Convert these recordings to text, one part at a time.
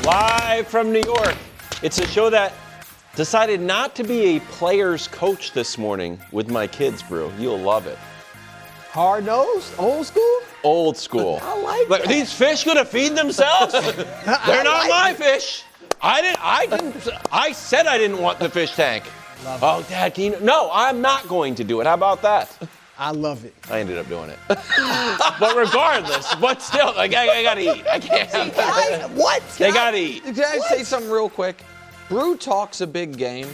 Live from New York. It's a show that decided not to be a player's coach this morning with my kids, Brew. You'll love it. Hard-nosed? Old school? Old school. I like that. Are these fish going to feed themselves? They're not my fish. I said I didn't want the fish tank. Oh, Dad, can you? No, I'm not going to do it. How about that? I love it. I ended up doing it. But regardless, but still, I got to eat. I can't eat. What? They got to eat. Can I say something real quick? Brew talks a big game,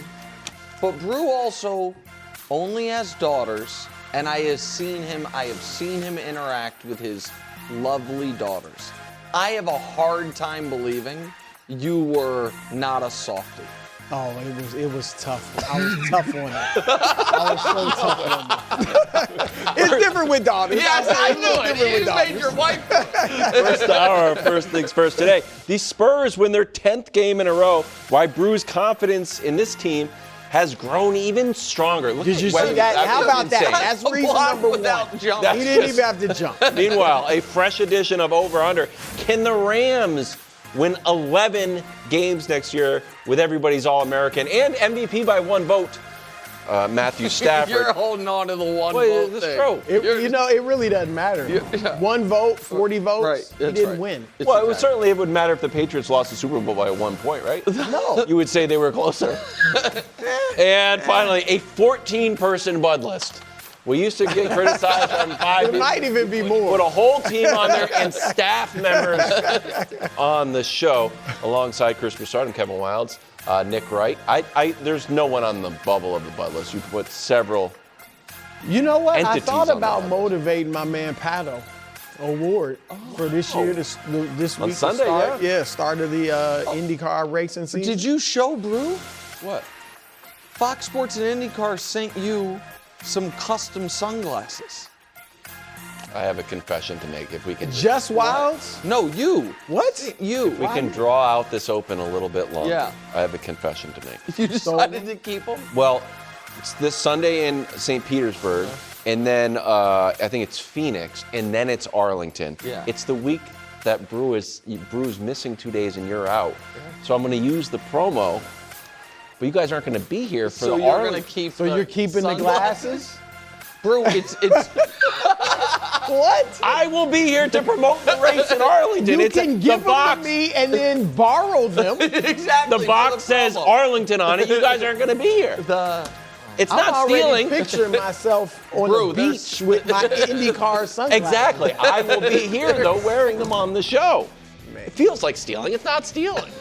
but Brew also only has daughters, and I have seen him interact with his lovely daughters. I have a hard time believing you were not a softie. Oh, it was tough. I was tough on it. I was so tough on it. It's different with daughters. Yes, I knew it. You made your wife. First hour, first things first today. The Spurs win their 10th game in a row. Why Brew's confidence in this team has grown even stronger. Did you see that? How about that? That's reason number one. Jumping. He didn't even have to jump. Meanwhile, a fresh edition of Over Under. Can the Rams win 11 games next year with everybody's All-American and MVP by one vote? Matthew Stafford. You're holding on to the one Well, vote it's thing. true. It really doesn't matter. Yeah. One vote, 40 votes, Right, he that's didn't right. win. Well, it wouldn't matter if the Patriots lost the Super Bowl by 1 point, right? No. You would say they were closer. And finally, a 14-person Bud list. We used to get criticized on 5. It might even be more. Put a whole team on there and staff members on the show alongside Chris Broussard and Kevin Wildes, Nick Wright. There's no one on the bubble of the Bud list. You put several. You know what? I entities thought on about that. motivating my man Pato Award for this year, this On week. Sunday, start, start of the IndyCar racing season. Did you show Brew? What? Fox Sports and IndyCar sent you some custom sunglasses. I have a confession to make. If we can Just Wilds? No, you. What? You. we can draw out this open a little bit longer. Yeah. I have a confession to make. You decided to keep them? Well, it's this Sunday in St. Petersburg, and then I think it's Phoenix, and then it's Arlington. Yeah. It's the week that Brew's missing 2 days and you're out. So I'm going to use the promo, but you guys aren't going to be here for So the you're Arlington. going to keep So you're keeping the glasses? Brew, it's What? I will be here to promote the race in Arlington. You It's can the give them box. to me and then borrow them. exactly The box says Arlington on it. You guys aren't going to be here. It's I'm not already stealing. picturing myself on Brew, the beach with my IndyCar sunglasses. Exactly. I will be here, though, wearing them on the show. It feels like stealing. It's not stealing.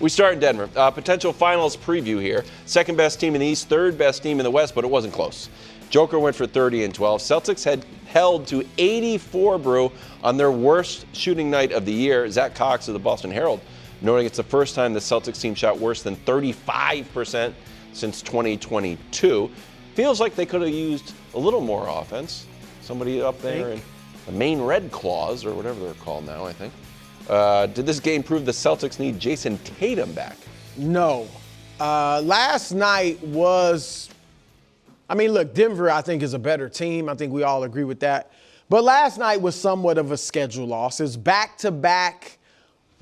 We start in Denver. Potential finals preview here. Second best team in the East, third best team in the West, but it wasn't close. Joker went for 30 and 12. Celtics had held to 84, Brew, on their worst shooting night of the year. Zach Cox of the Boston Herald noting it's the first time the Celtics team shot worse than 35% since 2022. Feels like they could have used a little more offense. Somebody up there in the Maine Red Claws, or whatever they're called now, I think. Did this game prove the Celtics need Jason Tatum back? No. Last night was, look, Denver, I think, is a better team. I think we all agree with that. But last night was somewhat of a schedule loss. It's back-to-back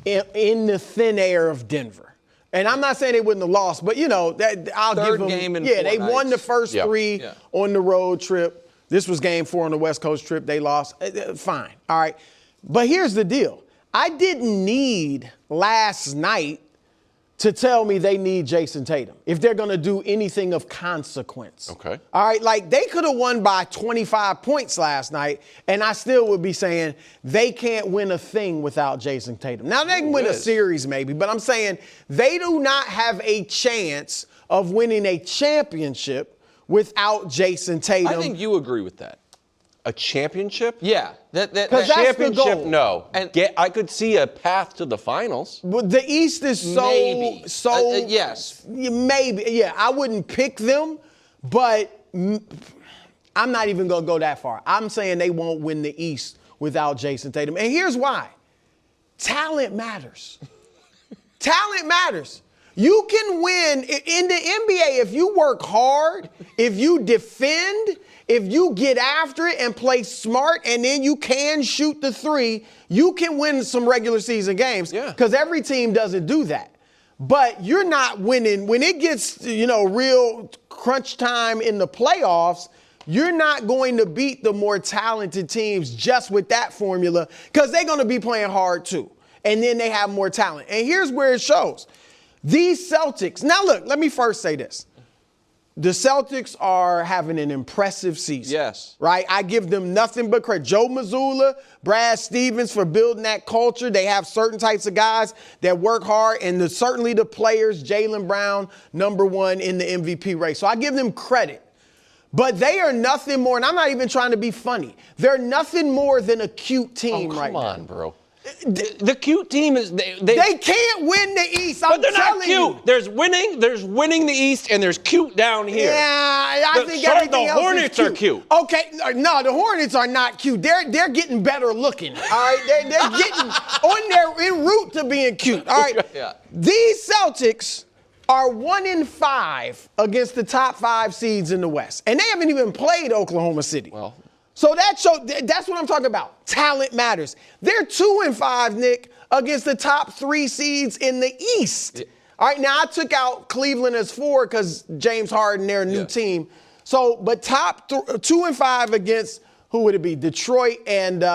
in the thin air of Denver. And I'm not saying they wouldn't have lost, but, I'll Third give them. game in 4 they won the nights. first three on the road trip. This was game 4 on the West Coast trip. They lost. Fine. All right. But here's the deal. I didn't need last night to tell me they need Jason Tatum if they're going to do anything of consequence. Okay. All right, they could have won by 25 points last night, and I still would be saying they can't win a thing without Jason Tatum. Now, they can win a series maybe, but I'm saying they do not have a chance of winning a championship without Jason Tatum. I think you agree with that. A championship? Yeah. Because that's the championship, goal. no. And I could see a path to the finals. But the East is so, Maybe. Yes. Maybe. Yeah, I wouldn't pick them, but I'm not even going to go that far. I'm saying they won't win the East without Jason Tatum. And here's why. Talent matters. Talent matters. You can win in the NBA if you work hard, if you defend, if you get after it and play smart, and then you can shoot the three, you can win some regular season games. Yeah. Because every team doesn't do that. But you're not winning when it gets, real crunch time in the playoffs. You're not going to beat the more talented teams just with that formula because they're going to be playing hard too. And then they have more talent. And here's where it shows. These Celtics, now look, let me first say this. The Celtics are having an impressive season. Yes. Right? I give them nothing but credit. Joe Mazzulla, Brad Stevens for building that culture. They have certain types of guys that work hard, and certainly the players, Jaylen Brown, #1 in the MVP race. So I give them credit. But they are nothing more, and I'm not even trying to be funny. They're nothing more than a cute team right now. Come on, bro. The cute team is they can't win the East. But they're not cute. There's winning the East, and there's cute down here. Yeah, I think everything else Hornets is are cute. Okay, no, the Hornets are not cute. They're getting better looking. All right, they're getting on their en route to being cute. All right, Yeah. These Celtics are 1-5 against the top 5 seeds in the West, and they haven't even played Oklahoma City. Well. So that's what I'm talking about. Talent matters. They're 2-5, Nick, against the top 3 seeds in the East. Yeah. All right, now I took out Cleveland as 4 because James Harden, they're a new team. So, but top 2-5 against who would it be? Detroit and New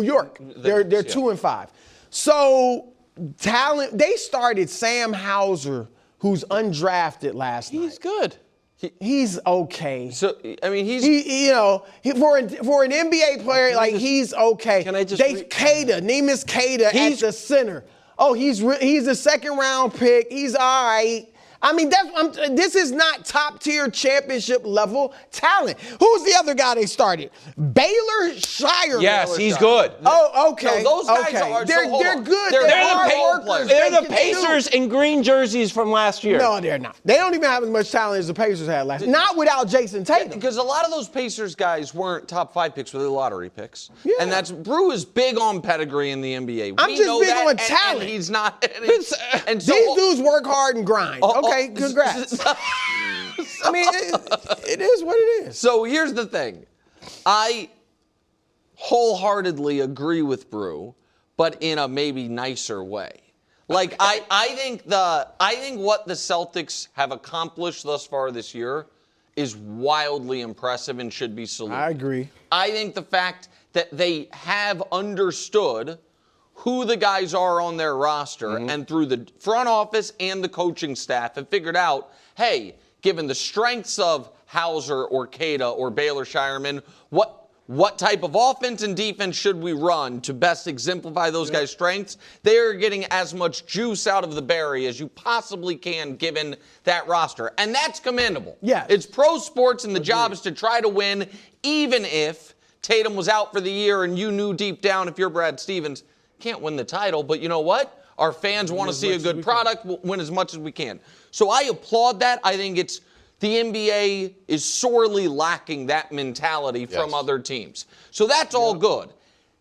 York. They're 2-5. So talent. They started Sam Hauser, who's undrafted last night. He's good. He's okay. So I mean, for an NBA player, he's okay. Can I just Neemias Queta at the center. Oh, he's a second-round pick. He's all right. I mean, this is not top-tier championship level talent. Who's the other guy they started? Baylor Shireman. Yes, he's good. Oh, okay. No, those guys okay. are. They're good. They're the Pacers in green jerseys from last year. No, they're not. They don't even have as much talent as the Pacers had last year. Not without Jason Tatum. Because a lot of those Pacers guys weren't top 5 picks, but they're lottery picks. Yeah. And Brew is big on pedigree in the NBA. I'm just big on talent. And he's not. And so, these dudes work hard and grind. Okay, congrats. I mean, it is what it is. So here's the thing. I wholeheartedly agree with Brew, but in a maybe nicer way. Like I think what the Celtics have accomplished thus far this year is wildly impressive and should be saluted. I agree. I think the fact that they have understood who the guys are on their roster and through the front office and the coaching staff have figured out, hey, given the strengths of Hauser or Queta or Baylor Shireman, what type of offense and defense should we run to best exemplify those guys' strengths? They are getting as much juice out of the berry as you possibly can given that roster. And that's commendable. Yeah. It's pro sports, and the job is to try to win, even if Tatum was out for the year and you knew deep down, if you're Brad Stevens, can't win the title, but you know what? Our fans want to see a good product. We'll win as much as we can. So I applaud that. I think the NBA is sorely lacking that mentality from other teams. So that's all good.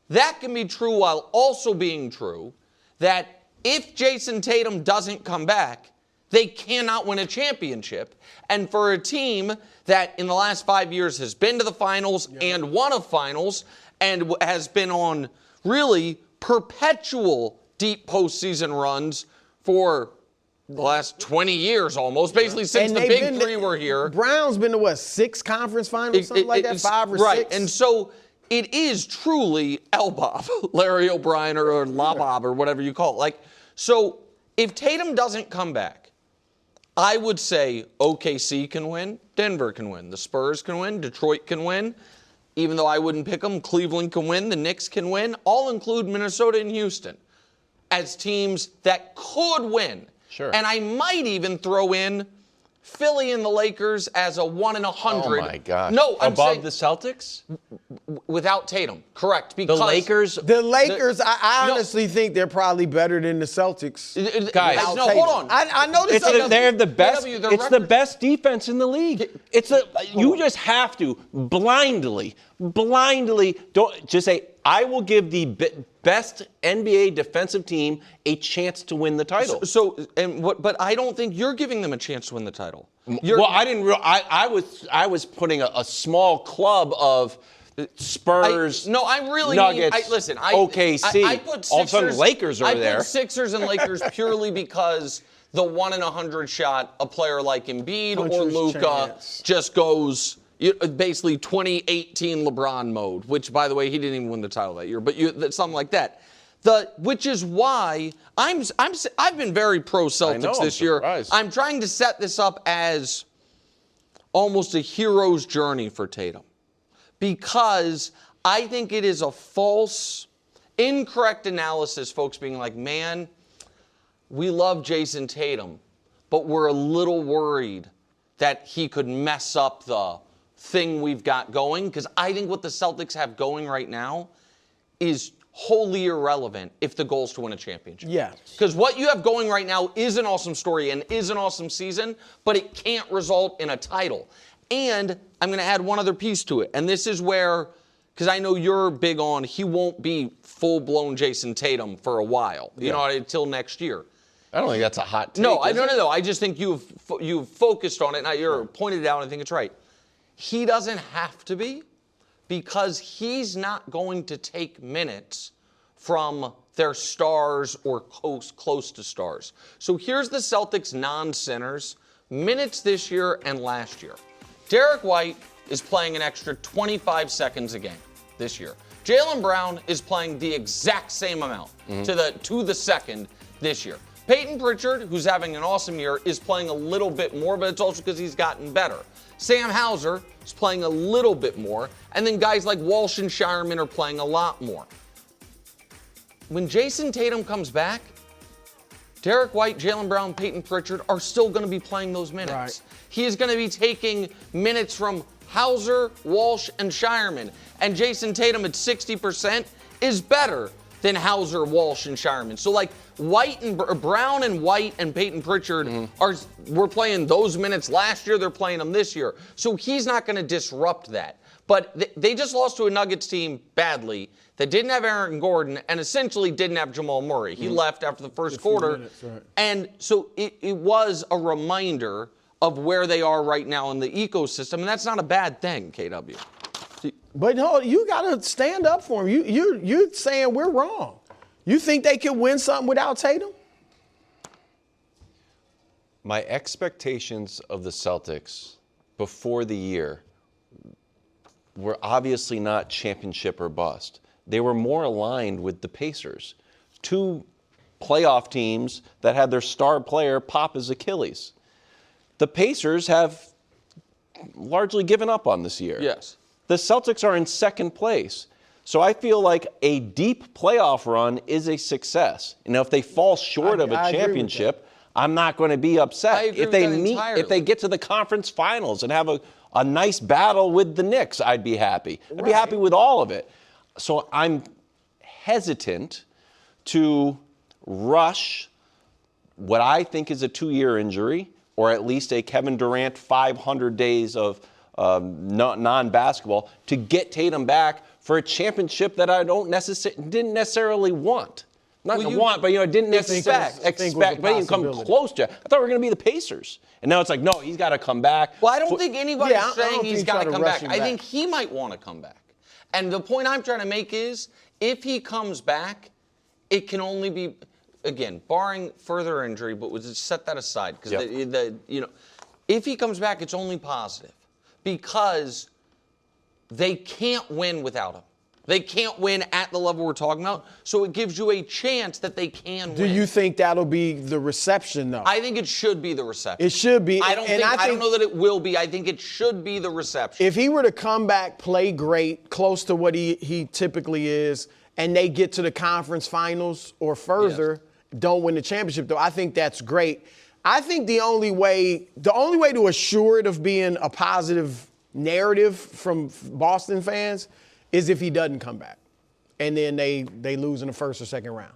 That can be true while also being true that if Jason Tatum doesn't come back, they cannot win a championship. And for a team that in the last 5 years has been to the finals and won a finals and has been on really perpetual deep postseason runs for the last 20 years almost, basically since the big three were here. Brown's been to 6 conference finals, something like that, 5 or 6? Right, and so it is truly L-Bob, Larry O'Brien or La-Bob or whatever you call it. So if Tatum doesn't come back, I would say OKC can win, Denver can win, the Spurs can win, Detroit can win. Even though I wouldn't pick them, Cleveland can win, the Knicks can win. I'll include Minnesota and Houston as teams that could win. Sure. And I might even throw in Philly and the Lakers as a 1 in 100. Oh my gosh. No, I'm above saying the Celtics? Without Tatum, correct? Because the Lakers. I honestly think they're probably better than the Celtics. Guys, no, hold on. I know this. They're the best. It's the best defense in the league. You just have to blindly don't just say I will give the best NBA defensive team a chance to win the title. But I don't think you're giving them a chance to win the title. I was putting a small club of Spurs, Nuggets, OKC. I put Sixers, all of a sudden, Lakers are there. I put Sixers and Lakers purely because the 1 in 100 shot, a player like Embiid or Luka just goes basically 2018 LeBron mode, which, by the way, he didn't even win the title that year, but something like that. Which is why I've been very pro Celtics this year. I'm trying to set this up as almost a hero's journey for Tatum, because I think it is a false, incorrect analysis, folks being like, man, we love Jason Tatum, but we're a little worried that he could mess up the thing we've got going, because I think what the Celtics have going right now is wholly irrelevant if the goal is to win a championship. Yeah. Because what you have going right now is an awesome story and is an awesome season, but it can't result in a title. And I'm going to add one other piece to it, and this is where, because I know you're big on, he won't be full-blown Jason Tatum for a while, until next year. I don't think that's a hot take. No. I just think you've focused on it, and you're pointed it out, and I think it's right. He doesn't have to be, because he's not going to take minutes from their stars or close to stars. So here's the Celtics non-sinners, minutes this year and last year. Derek White is playing an extra 25 seconds a game this year. Jaylen Brown is playing the exact same amount to the second this year. Peyton Pritchard, who's having an awesome year, is playing a little bit more, but it's also because he's gotten better. Sam Hauser is playing a little bit more, and then guys like Walsh and Shireman are playing a lot more. When Jason Tatum comes back, Derek White, Jaylen Brown, Peyton Pritchard are still going to be playing those minutes. Right. He is going to be taking minutes from Hauser, Walsh, and Shireman. And Jason Tatum at 60% is better than Hauser, Walsh, and Shireman. So, White and Brown and White and Peyton Pritchard were playing those minutes last year. They're playing them this year. So he's not going to disrupt that. But they just lost to a Nuggets team badly that didn't have Aaron Gordon and essentially didn't have Jamal Murray. He left after the first quarter. Minutes, right. And so it was a reminder of where they are right now in the ecosystem. And that's not a bad thing, KW. But no, you got to stand up for him. You're saying we're wrong. You think they could win something without Tatum? My expectations of the Celtics before the year were obviously not championship or bust. They were more aligned with the Pacers, two playoff teams that had their star player pop his Achilles. The Pacers have largely given up on this year. Yes. The Celtics are in second place. So I feel like a deep playoff run is a success. If they fall short of a championship, I'm not going to be upset. If they get to the conference finals and have a nice battle with the Knicks, I'd be happy. I'd be happy with all of it. So I'm hesitant to rush what I think is a 2-year injury, or at least a Kevin Durant 500 days of non-basketball, to get Tatum back for a championship that I didn't necessarily want. Not want, but didn't expect, but didn't come close to. I thought we were going to be the Pacers, and now it's like, no, he's got to come back. Well, I don't think anybody's saying he's got to come back. I think he might want to come back. And the point I'm trying to make is, if he comes back, it can only be, again, barring further injury, but we'll just set that aside, because if he comes back, it's only positive, because they can't win without him. They can't win at the level we're talking about, so it gives you a chance that they can win. Do you think that'll be the reception, though? I think it should be the reception. It should be. I don't know that it will be. I think it should be the reception. If he were to come back, play great, close to what he typically is, and they get to the conference finals or further, don't win the championship, though, I think that's great. I think the only way to assure it of being a positive narrative from Boston fans is if he doesn't come back, and then they lose in the first or second round.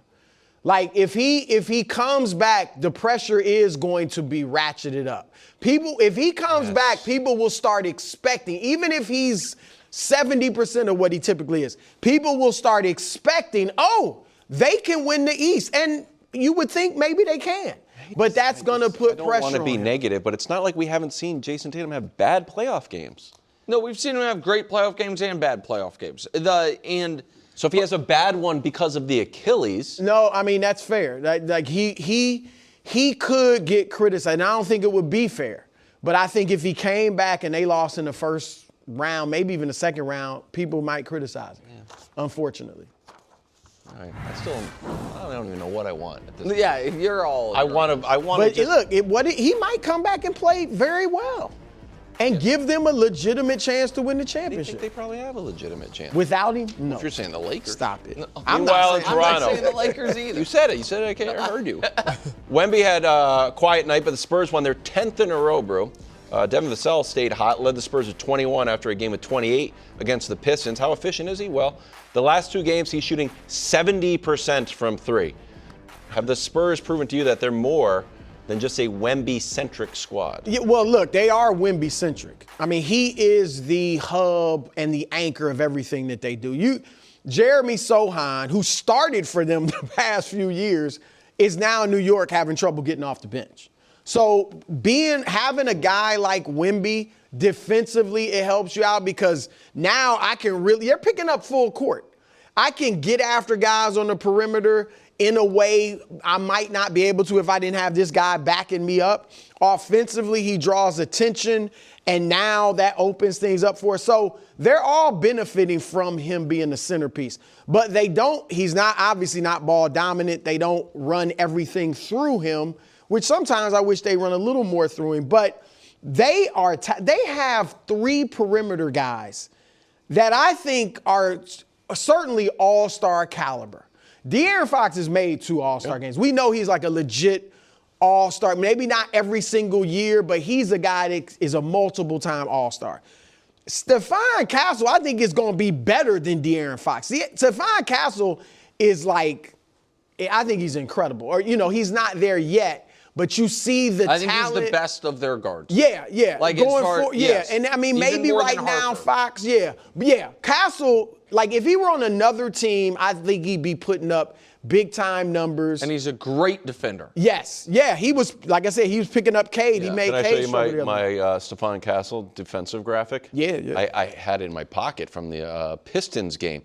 If he comes back, the pressure is going to be ratcheted up. If he comes back, people will start expecting, even if he's 70% of what he typically is. People will start expecting, oh, they can win the East. And you would think maybe they can. But that's going to put pressure on him. I don't want to be negative, but it's not like we haven't seen Jason Tatum have bad playoff games. No, we've seen him have great playoff games and bad playoff games. So if he has a bad one because of the Achilles. No, I mean, that's fair. Like he could get criticized. And I don't think it would be fair. But I think if he came back and they lost in the first round, maybe even the second round, people might criticize him, unfortunately. All right. I don't even know what I want at this point. Yeah, you're all. I want to. But look, he might come back and play very well, and give them a legitimate chance to win the I championship. think they probably have a legitimate chance. Without him, no. If you're saying the Lakers. Stop it. No. I'm Meanwhile, in not Toronto. saying the Lakers either. You said it. You said it. I heard you. Wemby had a quiet night, but the Spurs won their 10th in a row, bro. Devin Vassell stayed hot, led the Spurs with 21 after a game of 28 against the Pistons. How efficient is he? Well, the last 2 games, he's shooting 70% from 3. Have the Spurs proven to you that they're more than just a Wemby-centric squad? Yeah, well, look, they are Wemby-centric. I mean, he is the hub and the anchor of everything that they do. Jeremy Sohan, who started for them the past few years, is now in New York having trouble getting off the bench. So having a guy like Wemby defensively, it helps you out because now you're picking up full court. I can get after guys on the perimeter in a way I might not be able to if I didn't have this guy backing me up. Offensively, he draws attention, and now that opens things up for us. So they're all benefiting from him being the centerpiece. But he's not obviously not ball dominant. They don't run everything through him, which sometimes I wish they run a little more through him. But they have 3 perimeter guys that I think are certainly all-star caliber. De'Aaron Fox has made 2 all-star games. We know he's like a legit all-star, maybe not every single year, but he's a guy that is a multiple-time all-star. Stephon Castle, I think, is going to be better than De'Aaron Fox. Stephon Castle is like, I think he's incredible. Or, he's not there yet. But you see the talent. I think he's the best of their guards. Yeah. Like yes. And I mean, even maybe right now, Harper. Fox, Castle, like if he were on another team, I think he'd be putting up big time numbers. And he's a great defender. Yes. Yeah. He was, like I said, he was picking up Cade. Yeah. He made Can I Cade show you my Stephon Castle defensive graphic? Yeah. I had it in my pocket from the Pistons game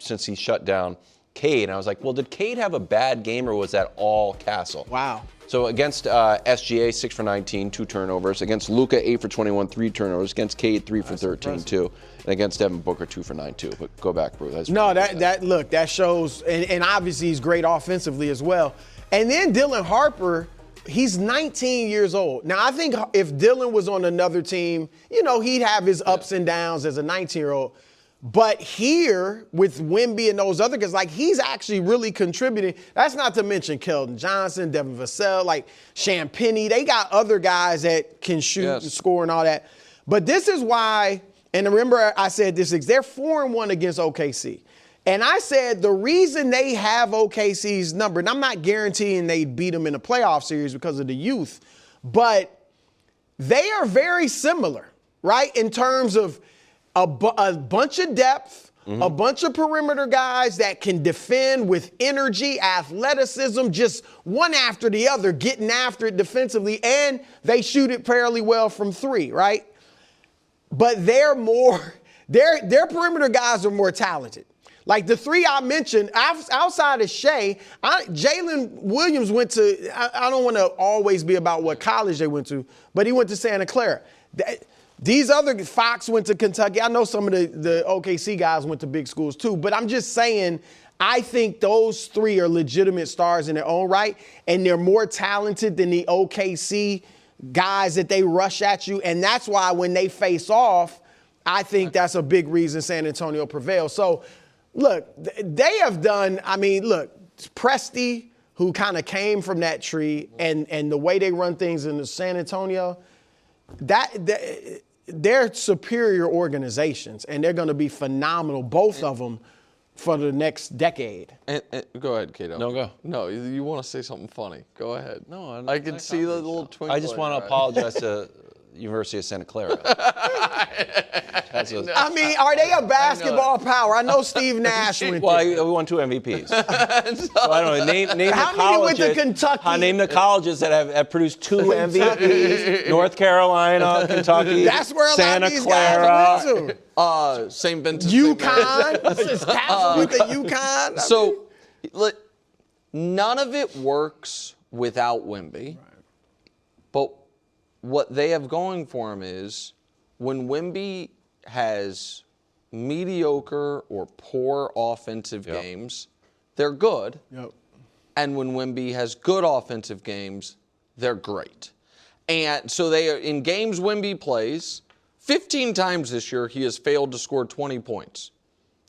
since he shut down Cade. And I was like, well, did Cade have a bad game or was that all Castle? Wow. So against SGA, 6 for 19, 2 turnovers. Against Luka, 8 for 21, 3 turnovers. Against Cade, 3 for 13, 2. And against Devin Booker, 2 for 9, 2. But go back, bro. That shows, and obviously he's great offensively as well. And then Dylan Harper, he's 19 years old. Now, I think if Dylan was on another team, he'd have his ups and downs as a 19-year-old. But here, with Wemby and those other guys, like he's actually really contributing. That's not to mention Keldon Johnson, Devin Vassell, like Champagnie. They got other guys that can shoot and score and all that. But this is why, and remember I said this, they're 4-1 against OKC. And I said the reason they have OKC's number, and I'm not guaranteeing they beat them in a playoff series because of the youth, but they are very similar, right, in terms of a bunch of depth, a bunch of perimeter guys that can defend with energy, athleticism, just one after the other, getting after it defensively, and they shoot it fairly well from 3, right? But their perimeter guys are more talented. Like the 3 I mentioned, outside of Shea, Jaylinn Williams went to, I don't want to always be about what college they went to, but he went to Santa Clara. These other, Fox went to Kentucky. I know some of the OKC guys went to big schools too, but I'm just saying, I think those 3 are legitimate stars in their own right, and they're more talented than the OKC guys that they rush at you. And that's why when they face off, I think that's a big reason San Antonio prevails. So, look, they have done, Presti, who kind of came from that tree, and the way they run things in San Antonio, they're superior organizations, and they're going to be phenomenal, both of them, for the next decade. And go ahead, Kato. No, go. No, you want to say something funny. Go ahead. No, I can see the little twinkle. I just want to apologize to University of Santa Clara. I mean, are they a basketball power? I know Steve Nash went Well, there. we won 2 MVPs. So I don't know. Name How the many went colleges. to Kentucky? Name the colleges that have produced 2 MVPs. North Carolina, Kentucky, That's where a lot Santa of these Clara. guys went to. St. Vincent. St. Mary. UConn. Caps went to UConn. So, none of it works without Wemby. But what they have going for him is when Wemby has mediocre or poor offensive games, they're good. Yep. And when Wemby has good offensive games, they're great. And so they are, in games Wemby plays, 15 times this year he has failed to score 20 points.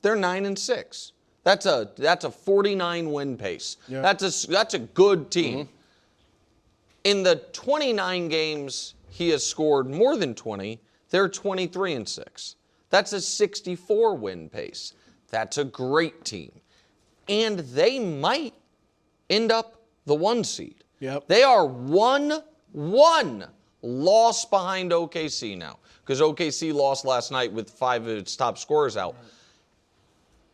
They're 9-6. That's a 49 win pace. Yeah. That's a good team. Mm-hmm. In the 29 games he has scored more than 20, they're 23-6. That's a 64 win pace. That's a great team. And they might end up the 1 seed. Yep. They are one loss behind OKC now, because OKC lost last night with 5 of its top scorers out.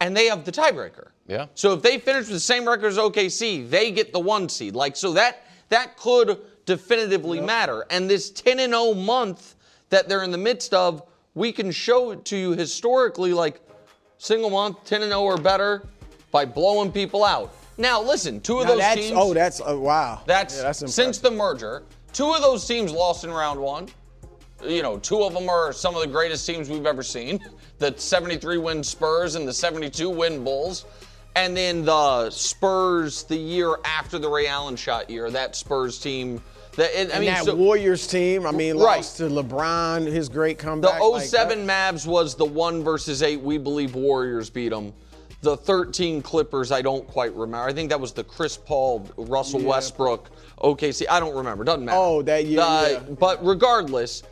And they have the tiebreaker. Yeah. So if they finish with the same record as OKC, they get the 1 seed. So that could definitively matter. And this 10-0 month that they're in the midst of, we can show it to you historically, single month, 10-0 or better, by blowing people out. Now, listen, 2 of those teams. Oh, that's wow. That's impressive. since the merger. 2 of those teams lost in round 1. 2 of them are some of the greatest teams we've ever seen. The 73-win Spurs and the 72-win Bulls. And then the Spurs the year after the Ray Allen shot year, that Spurs team. That Warriors team, lost to LeBron, his great comeback. The 07 Mavs was the 1 versus 8. We believe Warriors beat them. The 13 Clippers, I don't quite remember. I think that was the Chris Paul, Russell Westbrook, OKC. I don't remember. Doesn't matter. Oh, that year. But regardless,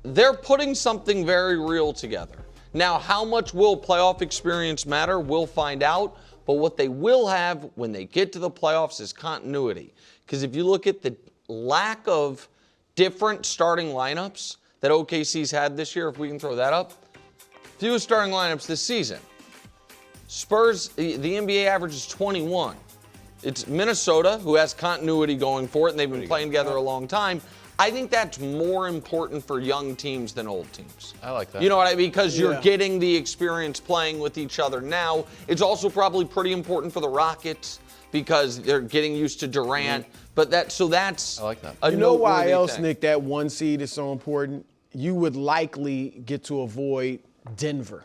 they're putting something very real together. Now, how much will playoff experience matter? We'll find out. But what they will have when they get to the playoffs is continuity. Because if you look at the lack of different starting lineups that OKC's had this year, if we can throw that up, few starting lineups this season. Spurs, the NBA average is 21. It's Minnesota, who has continuity going for it, and they've been playing together a long time. I think that's more important for young teams than old teams. I like that. You know what I mean? Because you're getting the experience playing with each other now. It's also probably pretty important for the Rockets because they're getting used to Durant. But that's I like that. You know why else, Nick, that 1 seed is so important? You would likely get to avoid Denver.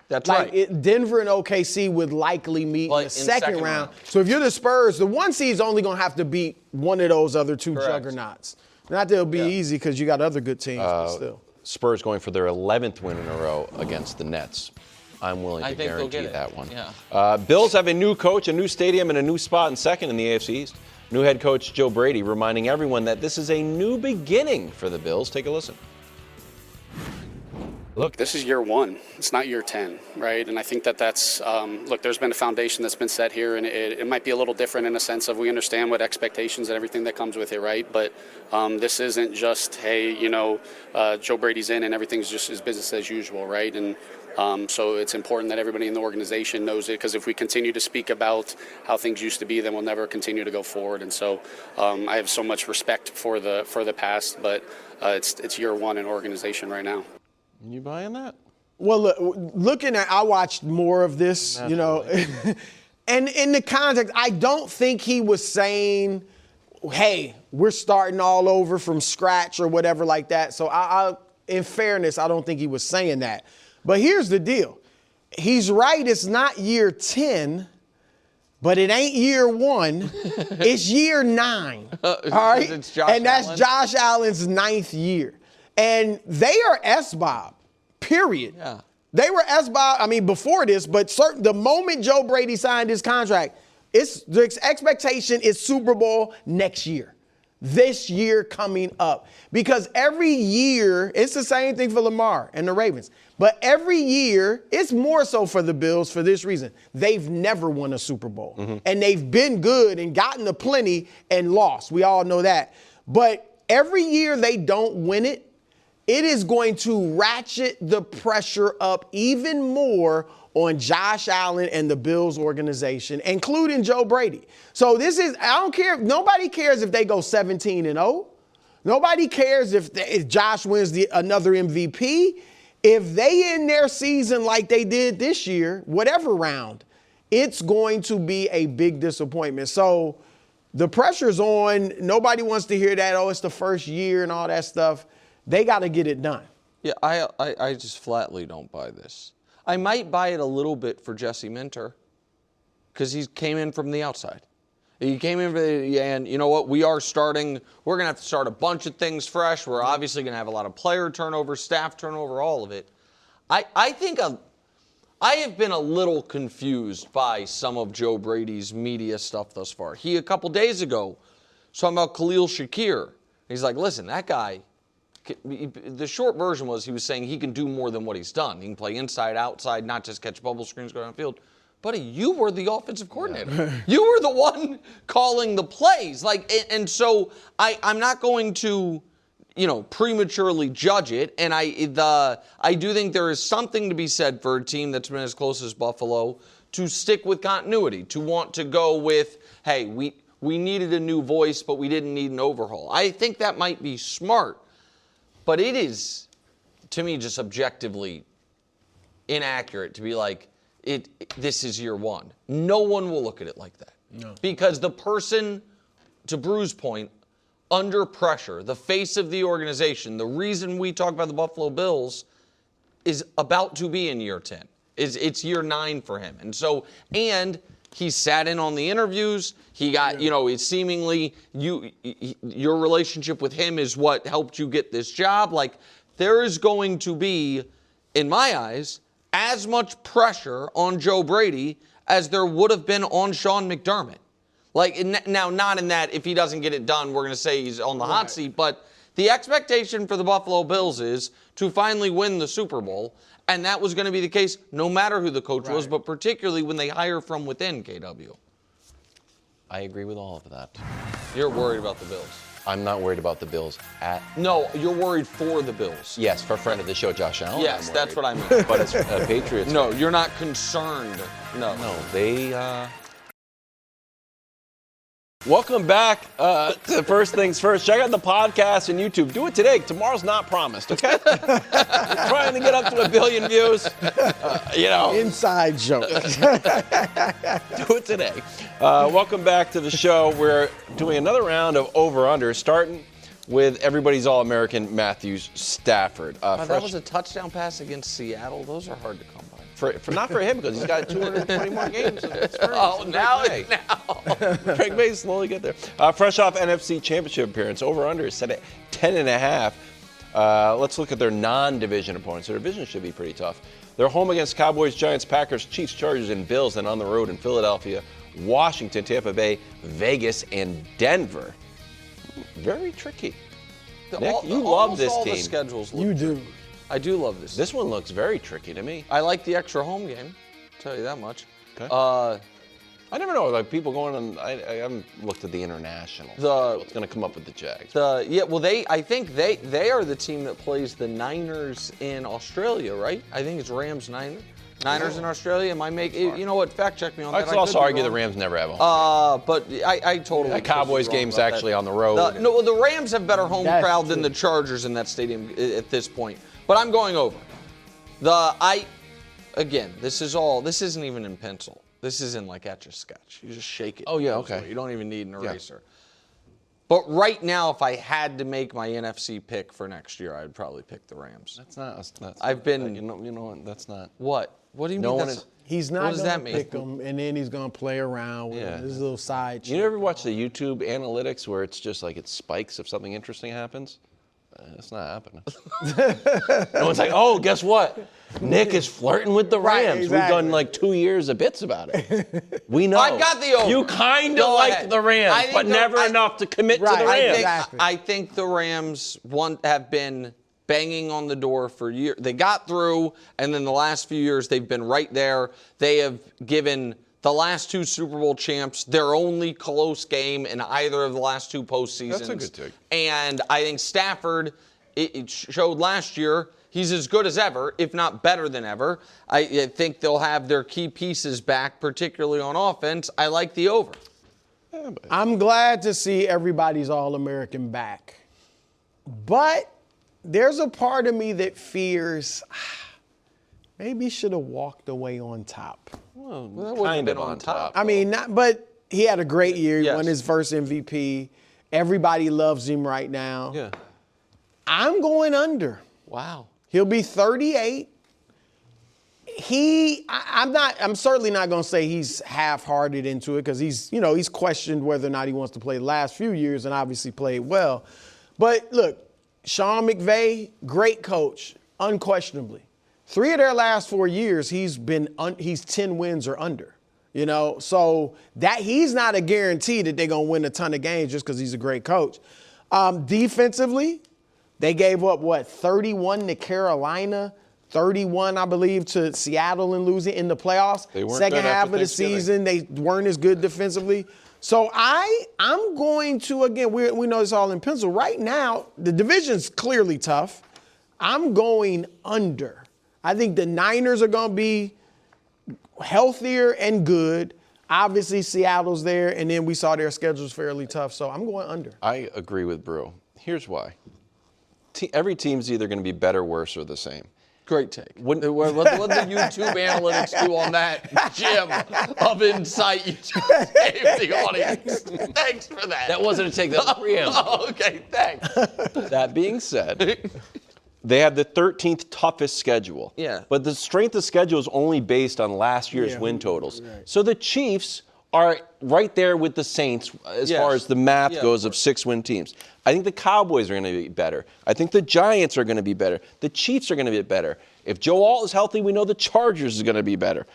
That's right. Denver and OKC would likely meet in the second round. So if you're the Spurs, the 1 seed is only going to have to beat one of those other 2 juggernauts. Not that it'll be easy because you got other good teams, but still. Spurs going for their 11th win in a row against the Nets. I'm willing to guarantee that one. Yeah. Bills have a new coach, a new stadium, and a new spot in second in the AFC East. New head coach Joe Brady reminding everyone that this is a new beginning for the Bills. Take a listen. Look, this is year 1. It's not year 10, right? And I think that's, look, there's been a foundation that's been set here, and it might be a little different in a sense of we understand what expectations and everything that comes with it, right? But this isn't just, hey, Joe Brady's in and everything's just his business as usual, right? And so it's important that everybody in the organization knows it, because if we continue to speak about how things used to be, then we'll never continue to go forward. And so I have so much respect for the past, but it's year 1 in organization right now. You buying that? Well, looking at, I watched more of this, and in the context, I don't think he was saying, hey, we're starting all over from scratch or whatever like that. So in fairness, I don't think he was saying that. But here's the deal. He's right. It's not year 10, but it ain't year 1. It's year 9. All right. And that's Josh Allen's 9th year. And they are S.B.o.B, period. Yeah. They were S.B.o.B, before this, but the moment Joe Brady signed his contract, the expectation is Super Bowl next year. This year coming up. Because every year, it's the same thing for Lamar and the Ravens. But every year, it's more so for the Bills for this reason. They've never won a Super Bowl. Mm-hmm. And they've been good and gotten to plenty and lost. We all know that. But every year they don't win it, it is going to ratchet the pressure up even more on Josh Allen and the Bills organization, including Joe Brady. So I don't care. Nobody cares if they go 17-0. Nobody cares if Josh wins another MVP. If they end their season like they did this year, whatever round, it's going to be a big disappointment. So the pressure's on. Nobody wants to hear that, it's the first year and all that stuff. They got to get it done. Yeah, I just flatly don't buy this. I might buy it a little bit for Jesse Minter because he came in from the outside. He came in and you know what? We're going to have to start a bunch of things fresh. We're obviously going to have a lot of player turnover, staff turnover, all of it. I think I have been a little confused by some of Joe Brady's media stuff thus far. He, a couple days ago, was talking about Khalil Shakir. He's like, listen, that guy, the short version was he was saying he can do more than what he's done. He can play inside, outside, not just catch bubble screens, go downfield. Buddy, you were the offensive coordinator. Yeah. You were the one calling the plays. And so I'm not going to, prematurely judge it. And I do think there is something to be said for a team that's been as close as Buffalo to stick with continuity, to want to go with, hey, we needed a new voice, but we didn't need an overhaul. I think that might be smart, but it is, to me, just objectively inaccurate to be like, this is year one. No one will look at it like that. No. Because the person, to Bruce's point, under pressure, the face of the organization, the reason we talk about the Buffalo Bills is about to be in year 10. It's year 9 for him. And he sat in on the interviews. He got, it's seemingly your relationship with him is what helped you get this job. Like, there is going to be, in my eyes, as much pressure on Joe Brady as there would have been on Sean McDermott. Now, not in that if he doesn't get it done, we're going to say he's on the hot seat, but the expectation for the Buffalo Bills is to finally win the Super Bowl, and that was going to be the case no matter who the coach was, but particularly when they hire from within, KW. I agree with all of that. You're worried about the Bills. I'm not worried about the Bills No, you're worried for the Bills. Yes, for friend of the show, Josh Allen. Yes, that's what I meant. But as Patriots. No, you're not concerned. No, they. Welcome back to First Things First. Check out the podcast and YouTube. Do it today. Tomorrow's not promised, okay? We're trying to get up to 1 billion views. Inside joke. Do it today. Welcome back to the show. We're doing another round of over-under, starting with everybody's All-American Matthew Stafford. That was a touchdown pass against Seattle. Those are hard to come by. Not for him, because he's got 220 more games of experience. Now. Craig May slowly get there. Fresh off NFC Championship appearance, over-under is set at 10.5. Let's look at their non-division opponents. Their division should be pretty tough. They're home against Cowboys, Giants, Packers, Chiefs, Chargers, and Bills, and on the road in Philadelphia, Washington, Tampa Bay, Vegas, and Denver. Very tricky. Nick, you love this team. The schedules look you do. I do love this. This one looks very tricky to me. I like the extra home game. I'll tell you that much. Okay. I never know. People going on. I haven't looked at the international. What's going to come up with the Jags? I think they are the team that plays the Niners in Australia, right? I think it's Rams Niners in Australia. You know what? Fact check me on that. I could also argue the Rams never have home. But I totally. The Cowboys game's actually on the road. The Rams have better home crowd than the Chargers in that stadium at this point. But I'm going over. This isn't even in pencil. This is in Etch-a-Sketch. You just shake it. Oh, yeah, okay. You don't even need an eraser. Yeah. But right now, if I had to make my NFC pick for next year, I'd probably pick the Rams. That's not. I've been. You know what? That's not. What? What do you mean? He's not going to pick them, and then he's going to play around with this little side. You ever watch the YouTube analytics where it's just it spikes if something interesting happens? It's not happening. No one's like, oh, guess what? Nick is flirting with the Rams. Right, exactly. We've done 2 years of bits about it. We know. I've got the over. You kind of like the Rams, but never enough to commit to the Rams. I think the Rams have been banging on the door for years. They got through, and then the last few years they've been right there. They have given the last 2 Super Bowl champs their only close game in either of the last 2 postseasons. That's a good take. And I think Stafford it showed last year he's as good as ever, if not better than ever. I think they'll have their key pieces back, particularly on offense. I like the over. I'm glad to see everybody's All-American back. But there's a part of me that fears maybe he should have walked away on top. Well, that wouldn't have been on top. I mean, but he had a great year. He Yes. won his first MVP. Everybody loves him right now. Yeah. I'm going under. Wow. He'll be 38. I'm certainly not going to say he's half-hearted into it because he's questioned whether or not he wants to play the last few years and obviously played well. But look, Sean McVay, great coach, unquestionably. 3 of their last 4 years, he's 10 wins or under. So that he's not a guarantee that they're going to win a ton of games just because he's a great coach. Defensively, they gave up, 31 to Carolina, 31, I believe, to Seattle and losing in the playoffs. They weren't Second good half after of the Thanksgiving. season, they weren't as good defensively. So I'm going to, again, we know it's all in pencil. Right now, the division's clearly tough. I'm going under. I think the Niners are going to be healthier and good. Obviously, Seattle's there, and then we saw their schedule's fairly tough. So I'm going under. I agree with Brew. Here's why. Every team's either going to be better, worse, or the same. Great take. What the YouTube analytics do on that gem of insight you just gave the audience? Thanks for that. That wasn't a take, that was a preamble. Oh, okay, thanks. That being said, they have the 13th toughest schedule. Yeah. But the strength of schedule is only based on last year's win totals. Right. So the Chiefs are right there with the Saints as Yes. far as the math Yeah, goes of 6-win teams. I think the Cowboys are going to be better. I think the Giants are going to be better. The Chiefs are going to be better. If Joe Alt is healthy, we know the Chargers is going to be better.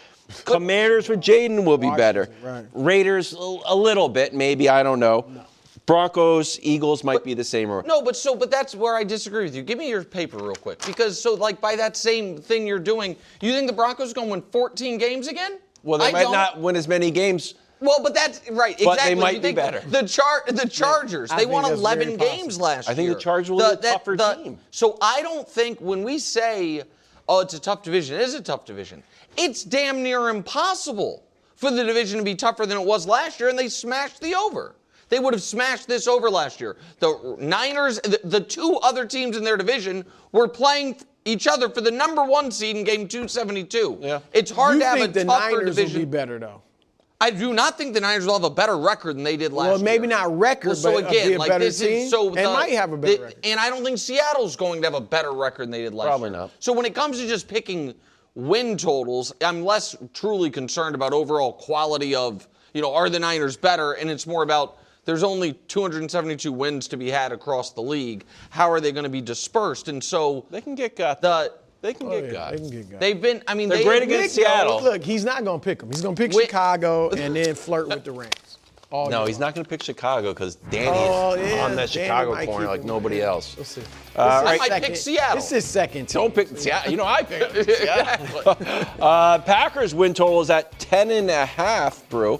Commanders with Jaden will be better. Right. Raiders, a little bit, maybe, I don't know. No. Broncos, Eagles might be the same. But that's where I disagree with you. Give me your paper real quick. Because, by that same thing you're doing, you think the Broncos are going to win 14 games again? Well, they might not win as many games. Well, but that's right. Exactly. But they might You be think better. The Chargers, I they think won that's 11 very games possible. last year. I think the Chargers will be a tougher team. So I don't think when we say, it's a tough division, it is a tough division. It's damn near impossible for the division to be tougher than it was last year, and they smashed the over. They would have smashed this over last year. The Niners, the two other teams in their division were playing each other for the number 1 seed in game 272. Yeah. It's hard to have a the tougher Niners division. will be better, though. I do not think the Niners will have a better record than they did last year. Well, maybe not record, but be a better team. They might have a better record. And I don't think Seattle's going to have a better record than they did last year. Probably not. So when it comes to just picking win totals, I'm less truly concerned about overall quality of, are the Niners better? And it's more about there's only 272 wins to be had across the league. How are they going to be dispersed? And so They can get got. They can get got. They can get got. they've been, They're great against Seattle. Look, he's not going to pick them. He's going to pick Chicago and then flirt with the Rams. No, he's not going to pick Chicago because Danny's on that Chicago might corner keep like him. nobody else. We'll see. I might pick Seattle. This is second team. Don't pick Seattle. I picked Seattle. Exactly. Packers win total is at 10.5, Brew.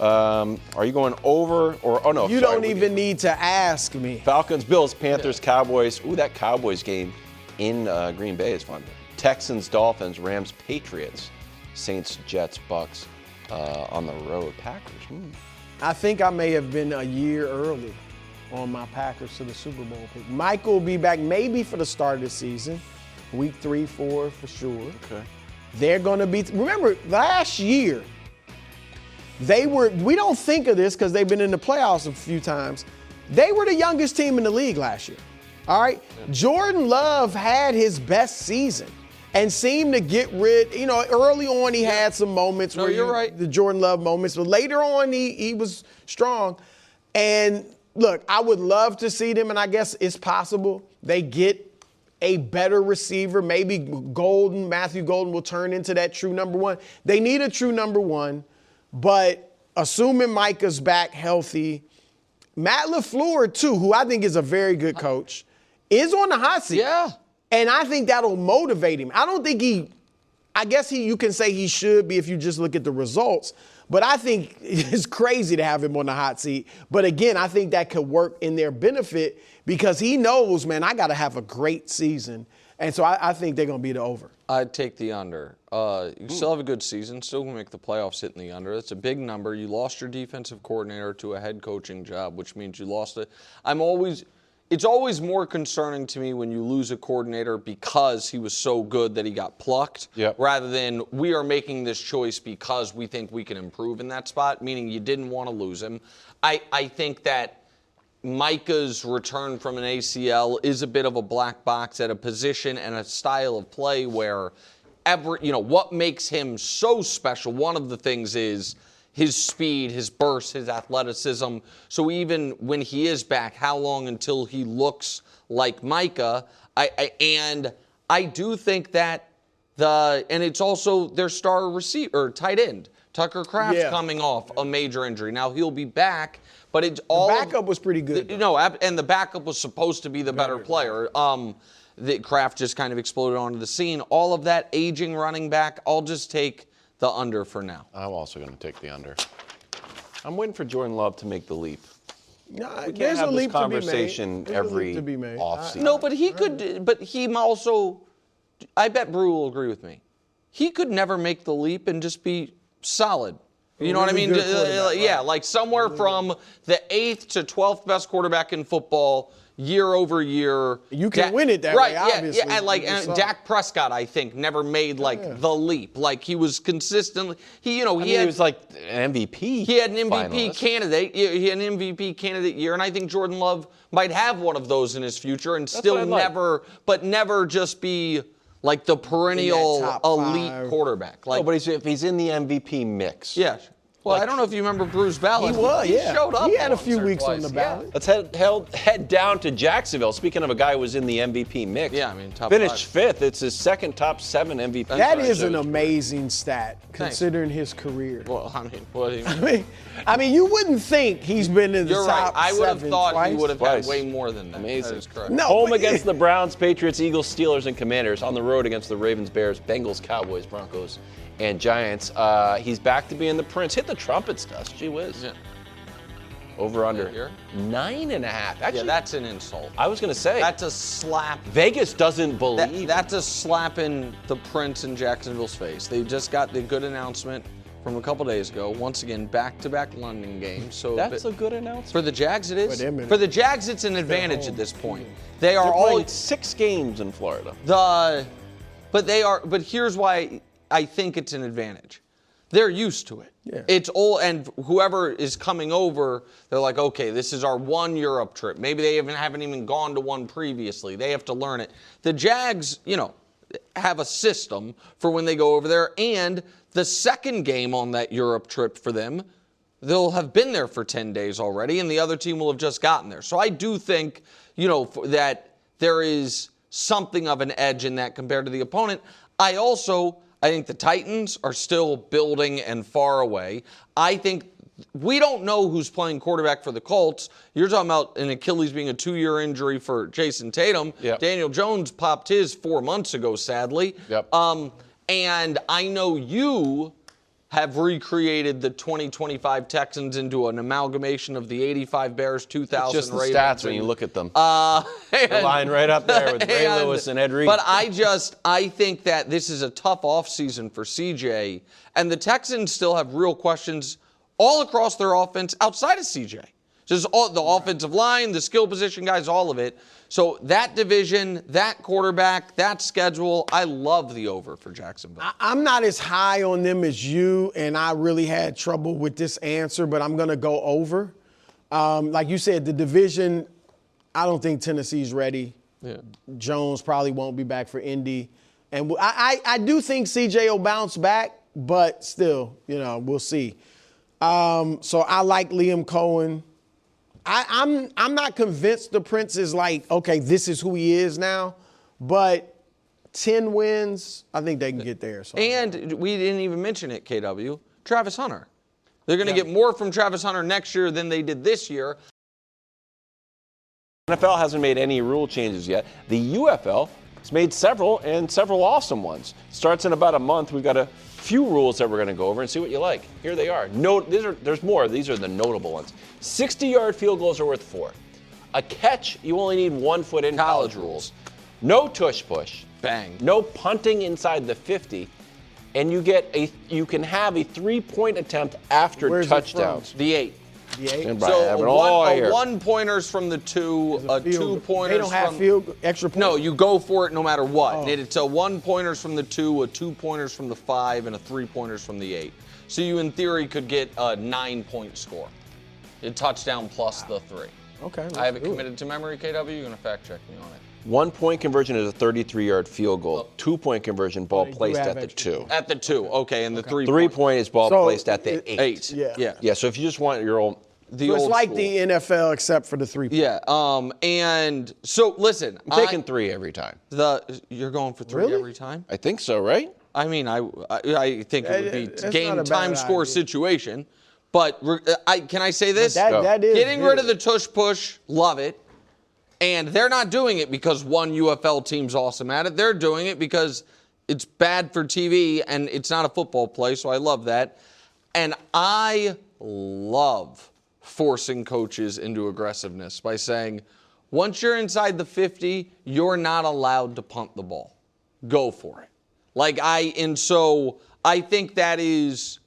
Are you going over or no? You sorry, don't even need to ask me. Falcons, Bills, Panthers, Cowboys. Ooh, that Cowboys game in Green Bay is fun. Texans, Dolphins, Rams, Patriots, Saints, Jets, Bucks on the road. Packers. I think I may have been a year early on my Packers to the Super Bowl pick. Michael will be back maybe for the start of the season, week 3, 4 for sure. Okay. They're going to be. Remember, last year, we don't think of this because they've been in the playoffs a few times. They were the youngest team in the league last year. All right? Yeah. Jordan Love had his best season and seemed to get rid, early on he had some moments the Jordan Love moments, but later on he was strong. And look, I would love to see them, and I guess it's possible they get a better receiver. Maybe Matthew Golden will turn into that true number 1. They need a true number 1. But assuming Micah's back healthy, Matt LaFleur, too, who I think is a very good coach, is on the hot seat. Yeah. And I think that'll motivate him. I don't think you can say he should be if you just look at the results. But I think it's crazy to have him on the hot seat. But again, I think that could work in their benefit because he knows, man, I got to have a great season. And so I think they're going to be the over. I'd take the under. You still have a good season, still going to make the playoffs hitting the under. That's a big number. You lost your defensive coordinator to a head coaching job, which means you lost it. It's always more concerning to me when you lose a coordinator because he was so good that he got plucked, rather than we are making this choice because we think we can improve in that spot, meaning you didn't want to lose him. I think that Micah's return from an ACL is a bit of a black box at a position and a style of play where what makes him so special, one of the things is his speed, his burst, his athleticism. So even when he is back, how long until he looks like Micah? I do think that and it's also their star receiver, tight end. Tucker Kraft's coming off a major injury. Now he'll be back, but it's all the backup was pretty good. And the backup was supposed to be the better player. The Kraft just kind of exploded onto the scene. All of that aging running back, I'll just take the under for now. I'm also going to take the under. I'm waiting for Jordan Love to make the leap. No, We can't have this conversation every offseason. No, but he could. But he also, I bet Brew will agree with me. He could never make the leap and just be solid. You know what I mean? Like somewhere from the 8th to 12th best quarterback in football year over year. You can win it that way, obviously. And Dak Prescott, I think, never made the leap. Like he was consistently. He was like an MVP. He had an MVP candidate. He had an MVP candidate year, and I think Jordan Love might have one of those in his future, and still never just be like the perennial elite quarterback. Like, but if he's in the MVP mix. Yeah. Well, I don't know if you remember Brew's ballot. He showed up. He had a few weeks on the ballot. Let's head down to Jacksonville. Speaking of a guy who was in the MVP mix. Yeah, I mean, top finished 5. 5th. It's his second top 7 MVP. That is an amazing stat, considering his career. Well, I mean, what do you mean? I mean, you wouldn't think he's been in the top 7 I would have thought twice. he would have had way more than that. Amazing. That is correct. No, Home against the Browns, Patriots, Eagles, Steelers, and Commanders. On the road against the Ravens, Bears, Bengals, Cowboys, Broncos, and Giants. He's back to being the Prince. Hit the trumpets, Dust. Gee whiz. Yeah. Over under 9.5. Actually, that's an insult. I was going to say. That's a slap. Vegas doesn't believe. That's a slap in the Prince in Jacksonville's face. They just got the good announcement from a couple days ago. Once again, back-to-back London games. So that's a good announcement. For the Jags, it is. For the Jags, it's an advantage at this point. They're all 6 games in Florida. But here's why I think it's an advantage. They're used to it. Yeah. It's all, and whoever is coming over, they're like, okay, this is our one Europe trip. Maybe they haven't even gone to one previously. They have to learn it. The Jags, have a system for when they go over there, and the second game on that Europe trip for them, they'll have been there for 10 days already, and the other team will have just gotten there. So I do think, that there is something of an edge in that compared to the opponent. I think the Titans are still building and far away. I think we don't know who's playing quarterback for the Colts. You're talking about an Achilles being a 2-year injury for Jason Tatum. Yep. Daniel Jones popped his 4 months ago, sadly. Yep. And I know you have recreated the 2025 Texans into an amalgamation of the 85 Bears, 2000 It's just the Ravens. stats when you look at them. The line right up there with Ray Lewis and Ed Reed. But I think that this is a tough offseason for CJ, and the Texans still have real questions all across their offense outside of CJ. Just all the offensive line, the skill position guys, all of it. So that division, that quarterback, that schedule, I love the over for Jacksonville. I'm not as high on them as you, and I really had trouble with this answer, but I'm going to go over. Like you said, the division, I don't think Tennessee's ready. Yeah. Jones probably won't be back for Indy. And I do think CJ will bounce back, but still, we'll see. So I like Liam Cohen. I'm not convinced the Prince is like, okay, this is who he is now, but 10 wins, I think they can get there. So. And we didn't even mention it, KW, Travis Hunter. They're going to get more from Travis Hunter next year than they did this year. NFL hasn't made any rule changes yet. The UFL has made several awesome ones. Starts in about a month. We've got a few rules that we're going to go over and see what you like. Here they are. There's more. These are the notable ones. 60-yard field goals are worth 4. A catch, you only need 1 foot in. College rules. No tush push. Bang. No punting inside the 50. And you can have a 3-point attempt after touchdowns. The 8. The 8. So 1 pointers from the 2, a 2 pointers. They don't have extra points. No, you go for it no matter what. It's a 1 pointers from the 2, a 2 pointers from the 5, and a 3 pointers from the 8. So you, in theory, could get a 9-point score. A touchdown plus the 3. Okay. I have it committed to memory, KW. You're going to fact check me on it. 1-point conversion is a 33-yard field goal. 2-point conversion, ball placed at the 2. At the 2, okay, and the 3. 3-point is ball placed at the 8. 8. Yeah. So if you just want your old, so it's like the NFL except for the 3-point. Yeah. And so listen, I'm taking 3 every time. You're going for 3 every time? I think so, right? I mean, I think it would be That's not game a time bad score idea. situation. But can I say this? That is Getting rid of the tush push, love it. And they're not doing it because one UFL team's awesome at it. They're doing it because it's bad for TV and it's not a football play, so I love that. And I love forcing coaches into aggressiveness by saying, once you're inside the 50, you're not allowed to punt the ball. Go for it. So I think that is,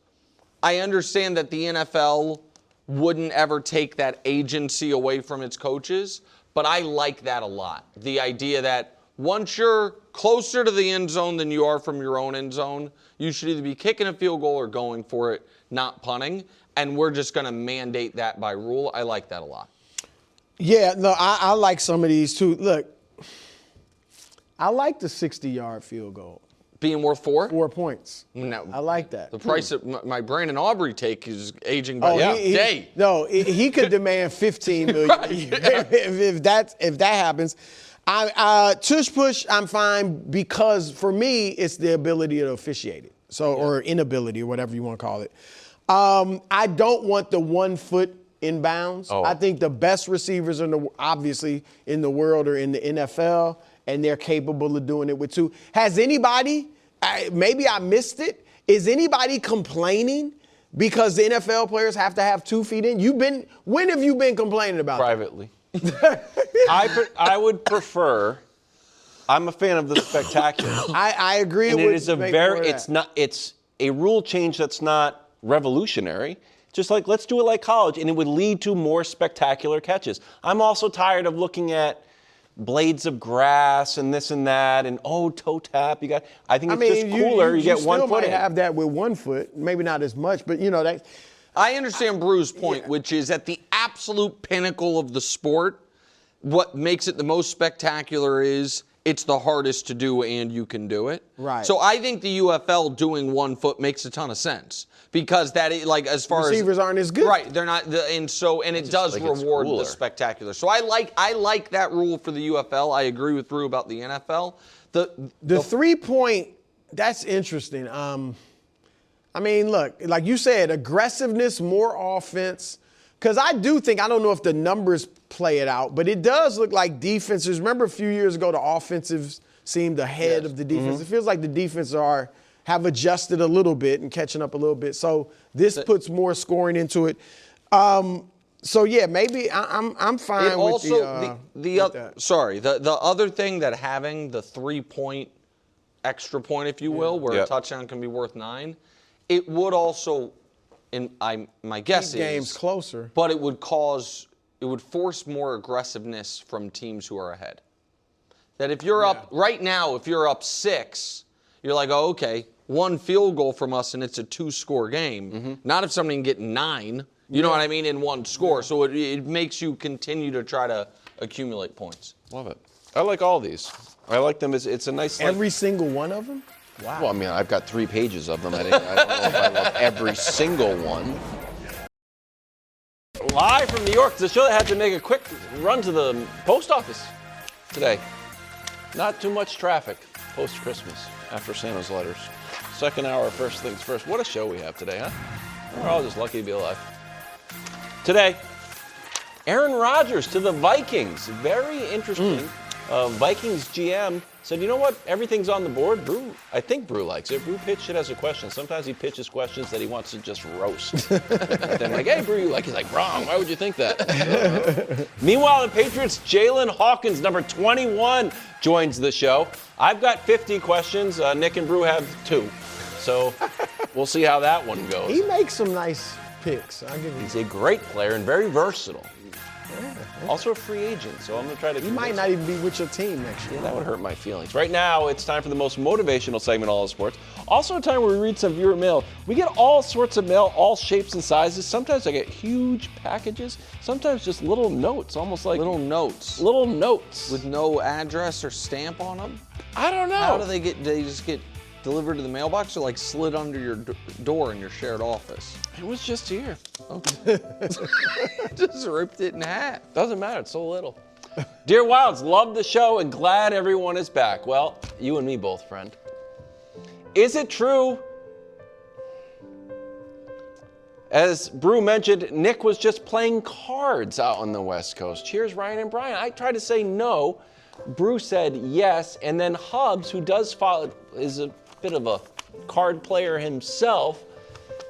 I understand that the NFL wouldn't ever take that agency away from its coaches, but I like that a lot. The idea that once you're closer to the end zone than you are from your own end zone, you should either be kicking a field goal or going for it, not punting. And we're just going to mandate that by rule. I like that a lot. Yeah, no, I like some of these too. Look, I like the 60-yard field goal. Being worth 4? 4 points. No, I like that. The price of my Brandon Aubrey take is aging by the day. He could demand $15 million a year if that happens. Tush push, I'm fine because for me it's the ability to officiate it. Or inability or whatever you want to call it. I don't want the 1 foot inbounds. I think the best receivers obviously in the world are in the NFL, and they're capable of doing it with 2. Has anybody? Maybe I missed it. Is anybody complaining because the NFL players have to have 2 feet in? When have you been complaining about privately? I would prefer. I'm a fan of the spectacular. I agree. And it's a rule change that's not revolutionary. Just like, let's do it like college, and it would lead to more spectacular catches. I'm also tired of looking at blades of grass and this and that, and toe tap. I think it's just cooler. You get 1 foot. You might have that with 1 foot, maybe not as much, but that. I understand Brew's point, which is at the absolute pinnacle of the sport, what makes it the most spectacular is it's the hardest to do and you can do it. Right. So I think the UFL doing 1 foot makes a ton of sense because that is as far receivers aren't as good. Right. They're not, and it does reward the spectacular. So I like that rule for the UFL. I agree with Brew about the NFL. The 3-point, that's interesting. Look, like you said, aggressiveness, more offense. Because I don't know if the numbers play it out, but it does look like defenses. Remember a few years ago, the offensives seemed ahead of the defense. It feels like the defenses have adjusted a little bit and catching up a little bit. So this puts more scoring into it. Maybe I'm fine with the other thing that having the 3-point extra point, if you will, where a touchdown can be worth 9, it would also. My guess is games closer, but it would force more aggressiveness from teams who are ahead. That if you're up right now, if you're up 6, you're like, oh, okay, 1 field goal from us and it's a 2-score game. Not if somebody can get 9. You know what I mean in 1 score. So it makes you continue to try to accumulate points. Love it. I like all these. I like them as it's a nice. Every single one of them. Wow. Well, I've got 3 pages of them. I don't know if I love every single one. Live from New York, the show that had to make a quick run to the post office today. Not too much traffic post-Christmas after Santa's letters. Second hour, first things first. What a show we have today, huh? We're all just lucky to be alive. Today, Aaron Rodgers to the Vikings. Very interesting. Vikings GM said, you know what? Everything's on the board. I think Brew likes it. Brew pitched it as a question. Sometimes he pitches questions that he wants to just roast. Then like, hey, Brew, you like? He's like, wrong. Why would you think that? Meanwhile, the Patriots, Jaylinn Hawkins, number 21, joins the show. I've got 50 questions. Nick and Brew have 2. So we'll see how that one goes. He makes some nice picks. I'll give you. He's a great player and very versatile. Also a free agent, so I'm going to try to. He might not even be with your team next year. Yeah, that would hurt my feelings. Right now, it's time for the most motivational segment of all of sports. Also a time where we read some viewer mail. We get all sorts of mail, all shapes and sizes. Sometimes I get huge packages. Sometimes just little notes, almost like Little notes. little notes. With no address or stamp on them? I don't know. How do they get, they just get delivered to the mailbox or like slid under your door in your shared office? It was just here. Okay. Just ripped it in half. Doesn't matter, it's so little. Dear Wilds, love the show and glad everyone is back. Well, you and me both, friend. Is it true? As Brew mentioned, Nick was just playing cards out on the West Coast. Cheers, Ryan and Brian. I tried to say no. Brew said yes, and then Hubs, who does follow, is a bit of a card player himself,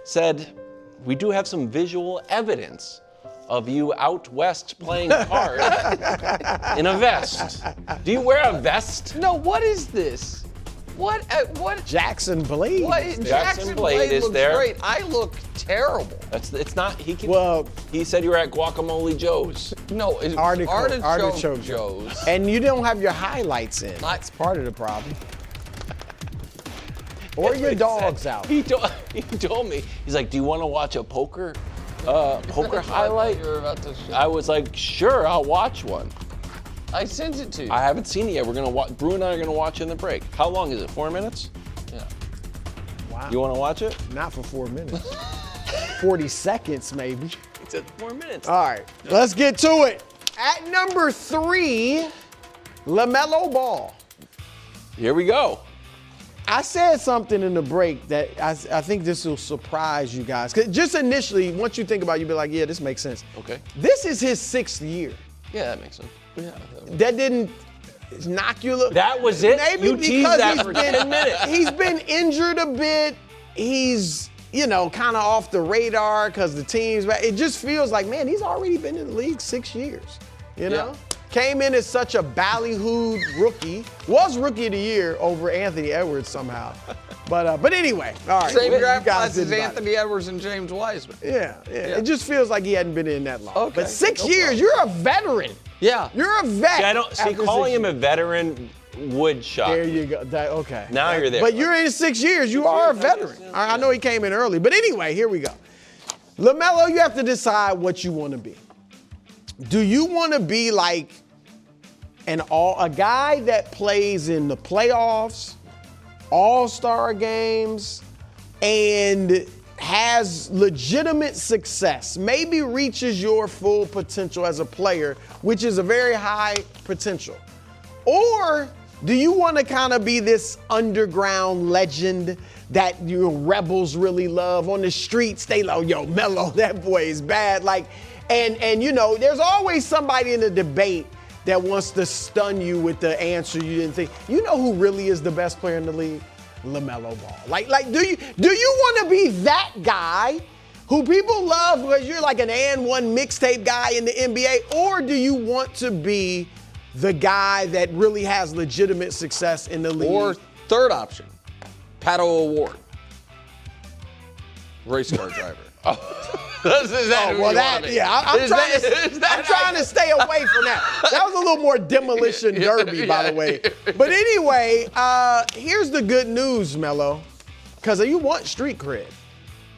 said, we do have some visual evidence of you out west playing cards in a vest. Do you wear a vest? No, what is this? What? Jackson Blade. What? Jackson Blade is looks there. great. I look terrible. It's not. Well, He said you were at Guacamole Joe's. No, it's Artichoke Joe's. And you don't have your highlights in. Not- That's part of the problem. Or your dog's out. He told me. He's like, do you want to watch a poker highlight? You were about to show. I was like, sure, I'll watch one. I sent it to you. I haven't seen it yet. We're gonna watch. Brew and I are gonna watch in the break. How long is it? 4 minutes? Yeah. Wow. You want to watch it? Not for 4 minutes. 40 seconds, maybe. It's at 4 minutes. All right, let's get to it. At number 3, LaMelo Ball. Here we go. I said something in the break that I think this will surprise you guys. 'Cause just initially, once you think about it, you'll be like, yeah, this makes sense. Okay. This is his 6th year. Yeah, that makes sense. Yeah. That didn't knock you a little. That was it? Maybe You teased because that he's for been, 10 minutes. He's been injured a bit. He's, kind of off the radar because the team's back. It just feels like, man, he's already been in the league 6 years. You know? Yeah. Came in as such a ballyhooed rookie. Was rookie of the year over Anthony Edwards somehow. But anyway, all right. Same you draft guys class as didn't buy it. Anthony Edwards and James Wiseman. Yeah. It just feels like he hadn't been in that long. Okay, But 6 no years, problem. you're a veteran. Yeah. You're a vet. See, I don't see after calling 6 him a veteran would shock. There me. you go. Okay. Now you're there. But you're in 6 years. You are a veteran. I know he came in early. But anyway, here we go. LaMelo, you have to decide what you want to be. Do you want to be like a guy that plays in the playoffs, all-star games, and has legitimate success, maybe reaches your full potential as a player, which is a very high potential? Or do you want to kind of be this underground legend that your rebels really love? On the streets, they love, yo, Melo, that boy is bad. And there's always somebody in the debate that wants to stun you with the answer you didn't think. You know who really is the best player in the league? LaMelo Ball. Do you want to be that guy who people love because you're like an and one mixtape guy in the NBA? Or do you want to be the guy that really has legitimate success in the league? Or third option, Pato Award. Race car driver. Is that who you wanna be? I'm trying to stay away from that. That was a little more demolition derby, by the way. But anyway, here's the good news, Melo, because you want street cred.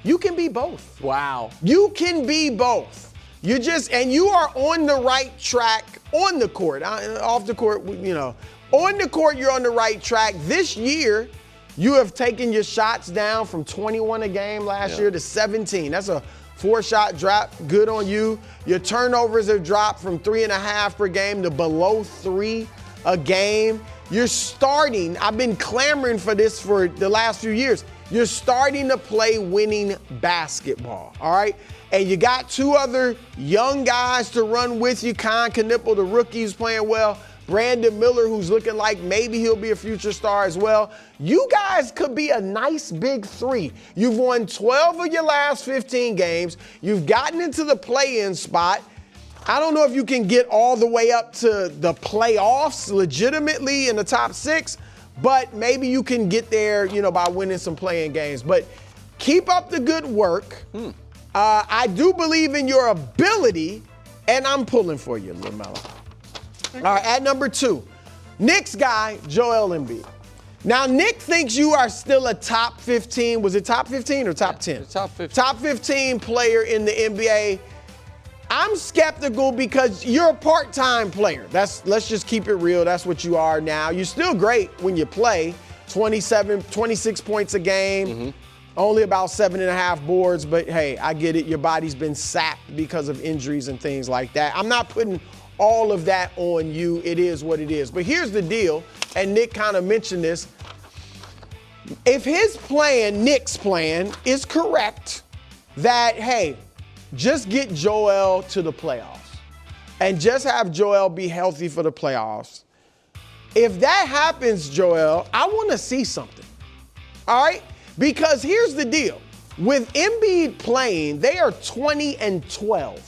You can be both. Wow. You can be both. You are on the right track on the court. Off the court, on the court, you're on the right track. This year, you have taken your shots down from 21 a game last year to 17. That's a 4-shot drop. Good on you. Your turnovers have dropped from 3.5 per game to below 3 a game. You're starting. I've been clamoring for this for the last few years. You're starting to play winning basketball, all right? And you got 2 other young guys to run with you. Khan Knipple, the rookie, who's playing well. Brandon Miller, who's looking like maybe he'll be a future star as well. You guys could be a nice big three. You've won 12 of your last 15 games. You've gotten into the play-in spot. I don't know if you can get all the way up to the playoffs legitimately in the top 6, but maybe you can get there, by winning some play-in games. But keep up the good work. I do believe in your ability, and I'm pulling for you, LaMelo. All right, at number 2, Knicks guy, Joel Embiid. Now, Nick thinks you are still a top 15. Was it top 15 or top 10? Top 15. Top 15 player in the NBA. I'm skeptical because you're a part-time player. Let's just keep it real. That's what you are now. You're still great when you play. 26 points a game. Only about 7.5 boards, but hey, I get it. Your body's been sapped because of injuries and things like that. I'm not putting all of that on you. It is what it is. But here's the deal, and Nick kind of mentioned this. If his plan, Nick's plan, is correct, that, hey, just get Joel to the playoffs and just have Joel be healthy for the playoffs. If that happens, Joel, I want to see something. All right? Because here's the deal. With Embiid playing, they are 20-12.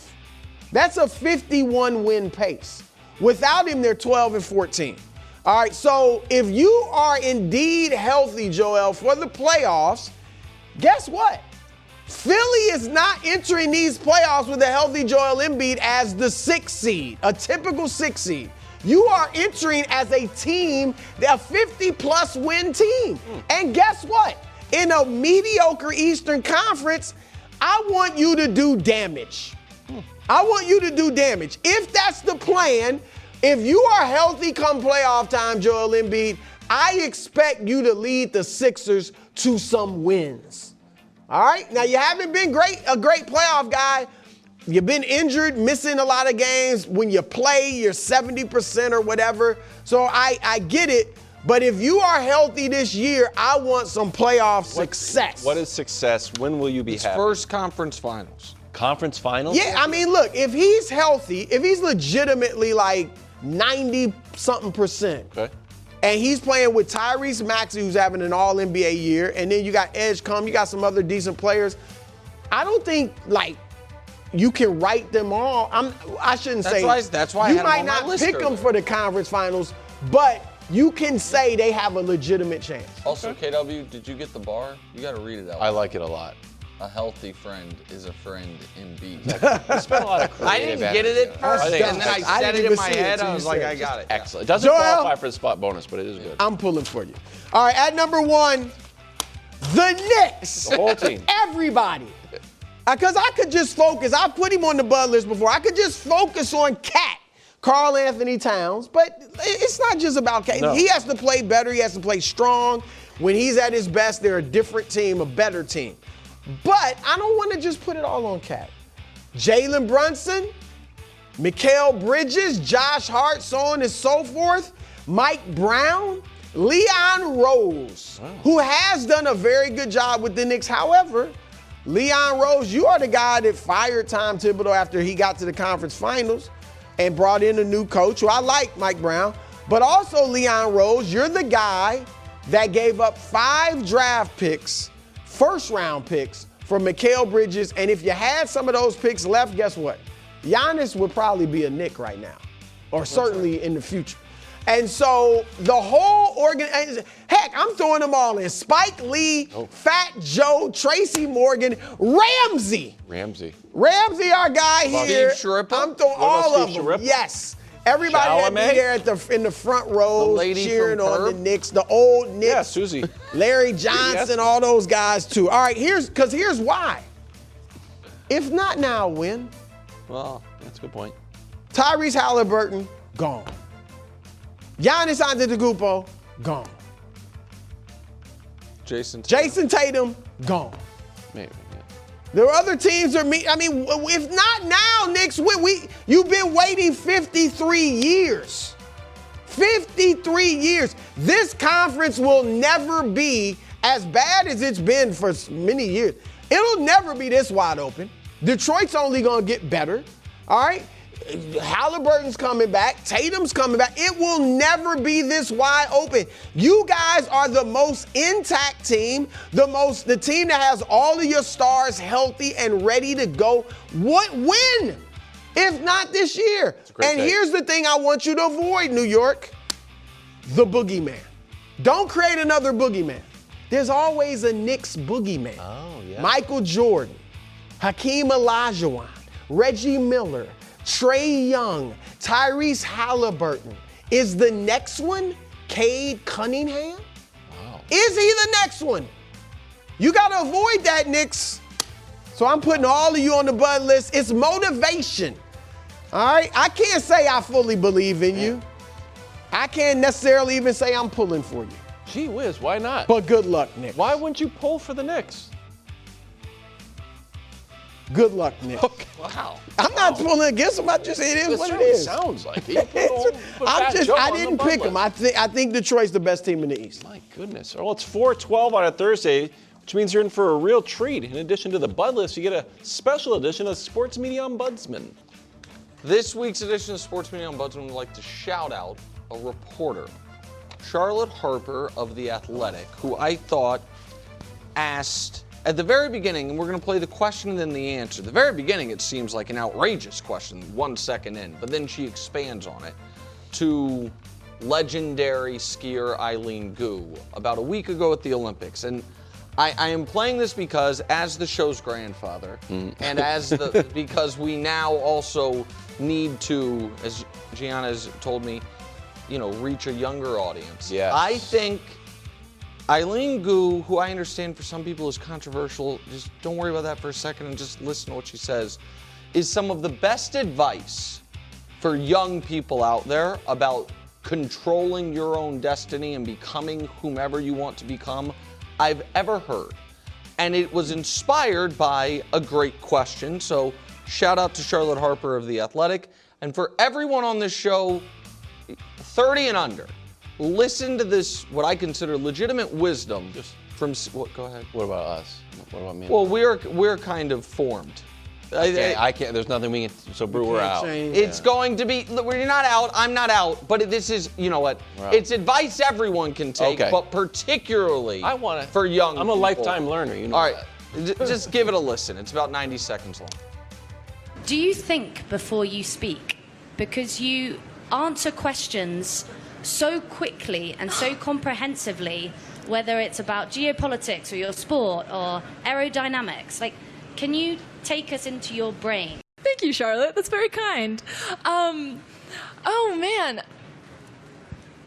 That's a 51-win pace. Without him, they're 12-14. All right, so if you are indeed healthy, Joel, for the playoffs, guess what? Philly is not entering these playoffs with a healthy Joel Embiid as the 6th seed, a typical 6th seed. You are entering as a team, a 50-plus win team. And guess what? In a mediocre Eastern Conference, I want you to do damage. I want you to do damage. If that's the plan, if you are healthy come playoff time, Joel Embiid, I expect you to lead the Sixers to some wins. All right? Now, you haven't been a great playoff guy. You've been injured, missing a lot of games. When you play, you're 70% or whatever. So I get it. But if you are healthy this year, I want some playoff success. What is success? When will you be happy? First conference finals. Conference finals? Yeah, I mean, look, if he's healthy, if he's legitimately like 90-something%, Okay. and he's playing with Tyrese Maxey, who's having an all-NBA year, and then you got Edgecombe, you got some other decent players, I don't think, you can write them all. I shouldn't say. That's why I you had might them on my not list pick them earlier. for the conference finals, but you can say they have a legitimate chance. Also, KW, did you get the bar? You got to read it out. I like it a lot. A healthy friend is a friend indeed. You spent a lot of I creative didn't get it energy at on first, I think and then I I said didn't it in even my see it head. till I you was like, said I it. got it. Excellent. It doesn't Joel? qualify for the spot bonus, but it is good. I'm pulling for you. All right, at number 1, the Knicks. The whole team. Everybody. Because I could just focus. I put him on the Bud list before. I could just focus on Cat, Karl Anthony Towns. But it's not just about Cat. No. He has to play better. He has to play strong. When he's at his best, they're a different team, a better team. But I don't want to just put it all on Cat. Jalen Brunson, Mikal Bridges, Josh Hart, so on and so forth, Mike Brown, Leon Rose, who has done a very good job with the Knicks. However, Leon Rose, you are the guy that fired Tom Thibodeau after he got to the conference finals and brought in a new coach, who I like, Mike Brown. But also, Leon Rose, you're the guy that gave up 5 draft picks, first-round picks, for Mikal Bridges. And if you had some of those picks left, guess what? Giannis would probably be a Knick right now, or certainly in the future. And so the whole heck, I'm throwing them all in. Spike Lee, Fat Joe, Tracy Morgan, Ramsey, our guy here. Steve Sharippa? I'm throwing What about all of Steve them. Sharippa? Yes. Everybody had Chalamet? me there in the front row The lady cheering from on the Curb? Knicks, the old Knicks. Yeah, Susie. Larry Johnson, Yes. all those guys too. All right, here's why. If not now, when? Well, that's a good point. Tyrese Halliburton, gone. Giannis Antetokounmpo, gone. Jason Tatum, gone. Maybe. Yeah. There are other teams if not now, Knicks, you've been waiting 53 years. 53 years. This conference will never be as bad as it's been for many years. It'll never be this wide open. Detroit's only going to get better. All right? Halliburton's coming back. Tatum's coming back. It will never be this wide open. You guys are the most intact team, the team that has all of your stars healthy and ready to go. What win? If not this year. And here's the thing I want you to avoid, New York. The boogeyman. Don't create another boogeyman. There's always a Knicks boogeyman. Oh, yeah. Michael Jordan, Hakeem Olajuwon, Reggie Miller, Trae Young, Tyrese Halliburton. Is the next one Cade Cunningham? Wow. Is he the next one? You got to avoid that, Knicks. So I'm putting all of you on the bud list. It's motivation. All right? I can't say I fully believe in you. I can't necessarily even say I'm pulling for you. Gee whiz, why not? But good luck, Nick. Why wouldn't you pull for the Knicks? Good luck, Nick. Okay. Wow. I'm not pulling against him. I just it is what it is. Sounds like it. I didn't pick him. I think Detroit's the best team in the East. My goodness. Well, it's 4:12 on a Thursday, which means you're in for a real treat. In addition to the Bud List, you get a special edition of Sports Media Ombudsman. This week's edition of Sports Media Ombudsman would like to shout out a reporter, Jaylinn Harper of The Athletic, who I thought asked at the very beginning, and we're going to play the question and then the answer. The very beginning, it seems like an outrageous question, 1 second in, but then she expands on it to legendary skier Jaylinn Gu about a week ago at the Olympics. And I am playing this because as the show's grandfather, and because we now also need to, as Gianna has told me, reach a younger audience. Yes. I think Jaylinn Gu, who I understand for some people is controversial, just don't worry about that for a second and just listen to what she says, is some of the best advice for young people out there about controlling your own destiny and becoming whomever you want to become I've ever heard. And it was inspired by a great question. So shout out to Jaylinn Harper of The Athletic. And for everyone on this show, 30 and under, listen to this, what I consider legitimate wisdom from, go ahead. What about us? What about me? Well, we're kind of formed. I can't. There's nothing we can. So Brew, we're out. It's going to be. We're not out. I'm not out. But this is. You know what? It's advice everyone can take, but particularly for young. I'm a lifetime learner. You know. All right, just give it a listen. It's about 90 seconds long. Do you think before you speak? Because you answer questions so quickly and so comprehensively, whether it's about geopolitics or your sport or aerodynamics. Can you take us into your brain? Thank you, Charlotte. That's very kind. Oh, man.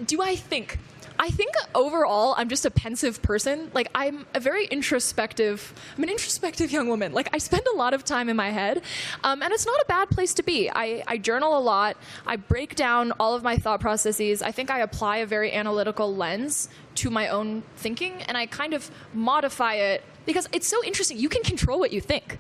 Do I think? I think overall, I'm just a pensive person. I'm a very introspective, I'm an introspective young woman. I spend a lot of time in my head, and it's not a bad place to be. I journal a lot. I break down all of my thought processes. I think I apply a very analytical lens to my own thinking, and I kind of modify it because it's so interesting. You can control what you think.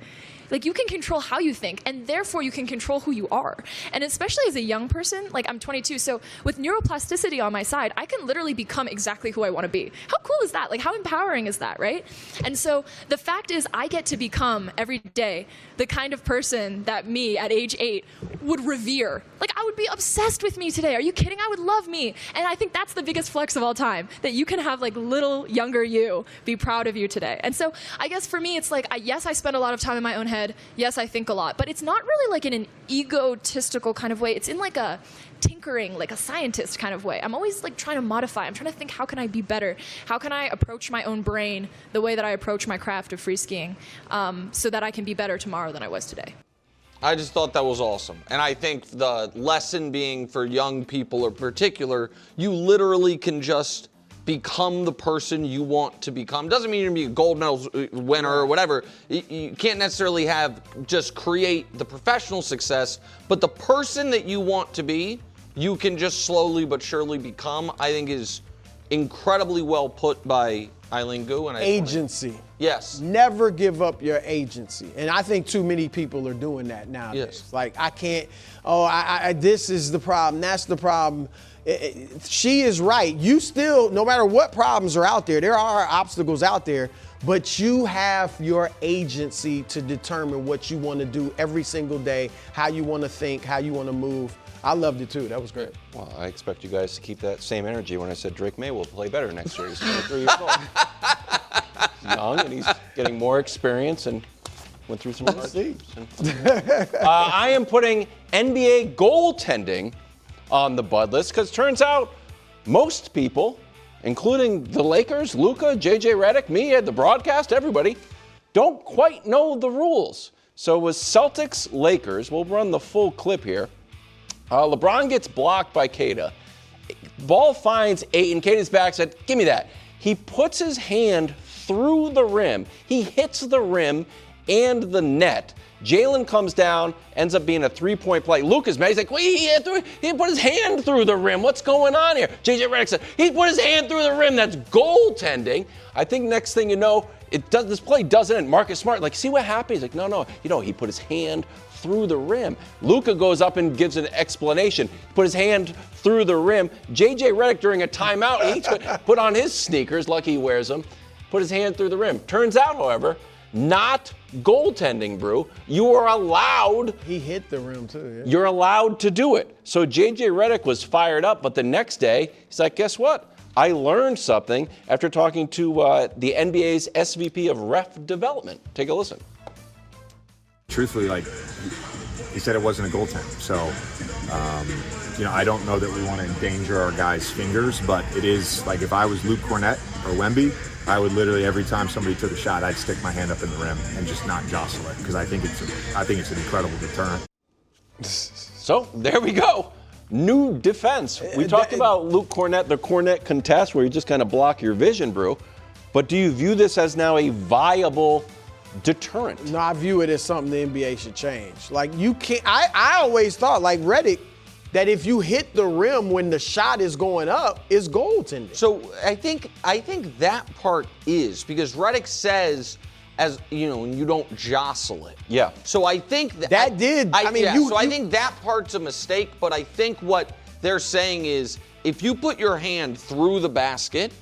You can control how you think, and therefore you can control who you are. And especially as a young person, I'm 22, so with neuroplasticity on my side, I can literally become exactly who I want to be. How cool is that? How empowering is that, right? And so the fact is I get to become every day the kind of person that me at age 8 would revere. I would be obsessed with me today. Are you kidding? I would love me. And I think that's the biggest flex of all time, that you can have little younger you be proud of you today. And so I guess for me, it's yes, I spend a lot of time in my own head. Yes, I think a lot, but it's not really in an egotistical kind of way. It's in a tinkering, a scientist kind of way. I'm always trying to modify. I'm trying to think, how can I be better? How can I approach my own brain the way that I approach my craft of free skiing, so that I can be better tomorrow than I was today? I just thought that was awesome. And I think the lesson being for young people in particular, you literally can just become the person you want to become. Doesn't mean you're going to be a gold medal winner or whatever. You can't necessarily just create the professional success, but the person that you want to be, you can just slowly but surely become, I think is incredibly well put by Jaylinn Gu. And agency. Yes. Never give up your agency. And I think too many people are doing that nowadays. Yes. I can't, this is the problem, that's the problem. She is right. You still, no matter what problems are out there, there are obstacles out there, but you have your agency to determine what you want to do every single day, how you want to think, how you want to move. I loved it too. That was great. Well, I expect you guys to keep that same energy when I said Drake May will play better next year. He's 23 years old. He's young and he's getting more experience and went through some hard times. I am putting NBA goaltending on the Bud list because it turns out most people, including the Lakers, Luka, JJ Redick, me at the broadcast, everybody, don't quite know the rules. So it was Celtics-Lakers. We'll run the full clip here. LeBron gets blocked by Kada. Ball finds Ayton. Kada's back, said, give me that. He puts his hand through the rim. He hits the rim and the net. Jaylinn comes down, ends up being a three-point play. Luka's mad. He's like, wait, he put his hand through the rim. What's going on here? JJ Redick said, he put his hand through the rim. That's goaltending. I think next thing you know, this play doesn't end. Marcus Smart, like, see what happened? He's like, no. He put his hand through the rim. Luka goes up and gives an explanation. He put his hand through the rim. JJ Redick, during a timeout, he put on his sneakers, lucky he wears them, put his hand through the rim. Turns out, however, not goaltending, Brew. You are allowed. He hit the rim too. Yeah. You're allowed to do it. So JJ Redick was fired up, but the next day, he's like, guess what? I learned something after talking to the NBA's SVP of Ref Development. Take a listen. Truthfully, like, he said it wasn't a goaltend. So, I don't know that we want to endanger our guys' fingers, but it is, like, if I was Luke Cornett or Wemby, I would literally, every time somebody took a shot, I'd stick my hand up in the rim and just not jostle it, because I think it's an incredible deterrent. So there we go. New defense. We talked about Luke Cornett, the Cornett contest, where you just kind of block your vision, Brew. But do you view this as now a viable deterrent? No, I view it as something the NBA should change. Like, you can't. I always thought, like Redick, that if you hit the rim when the shot is going up, it's goaltending. So I think that part is, because Redick says, as you don't jostle it. Yeah. So I think I think that part's a mistake, but I think what they're saying is, if you put your hand through the basket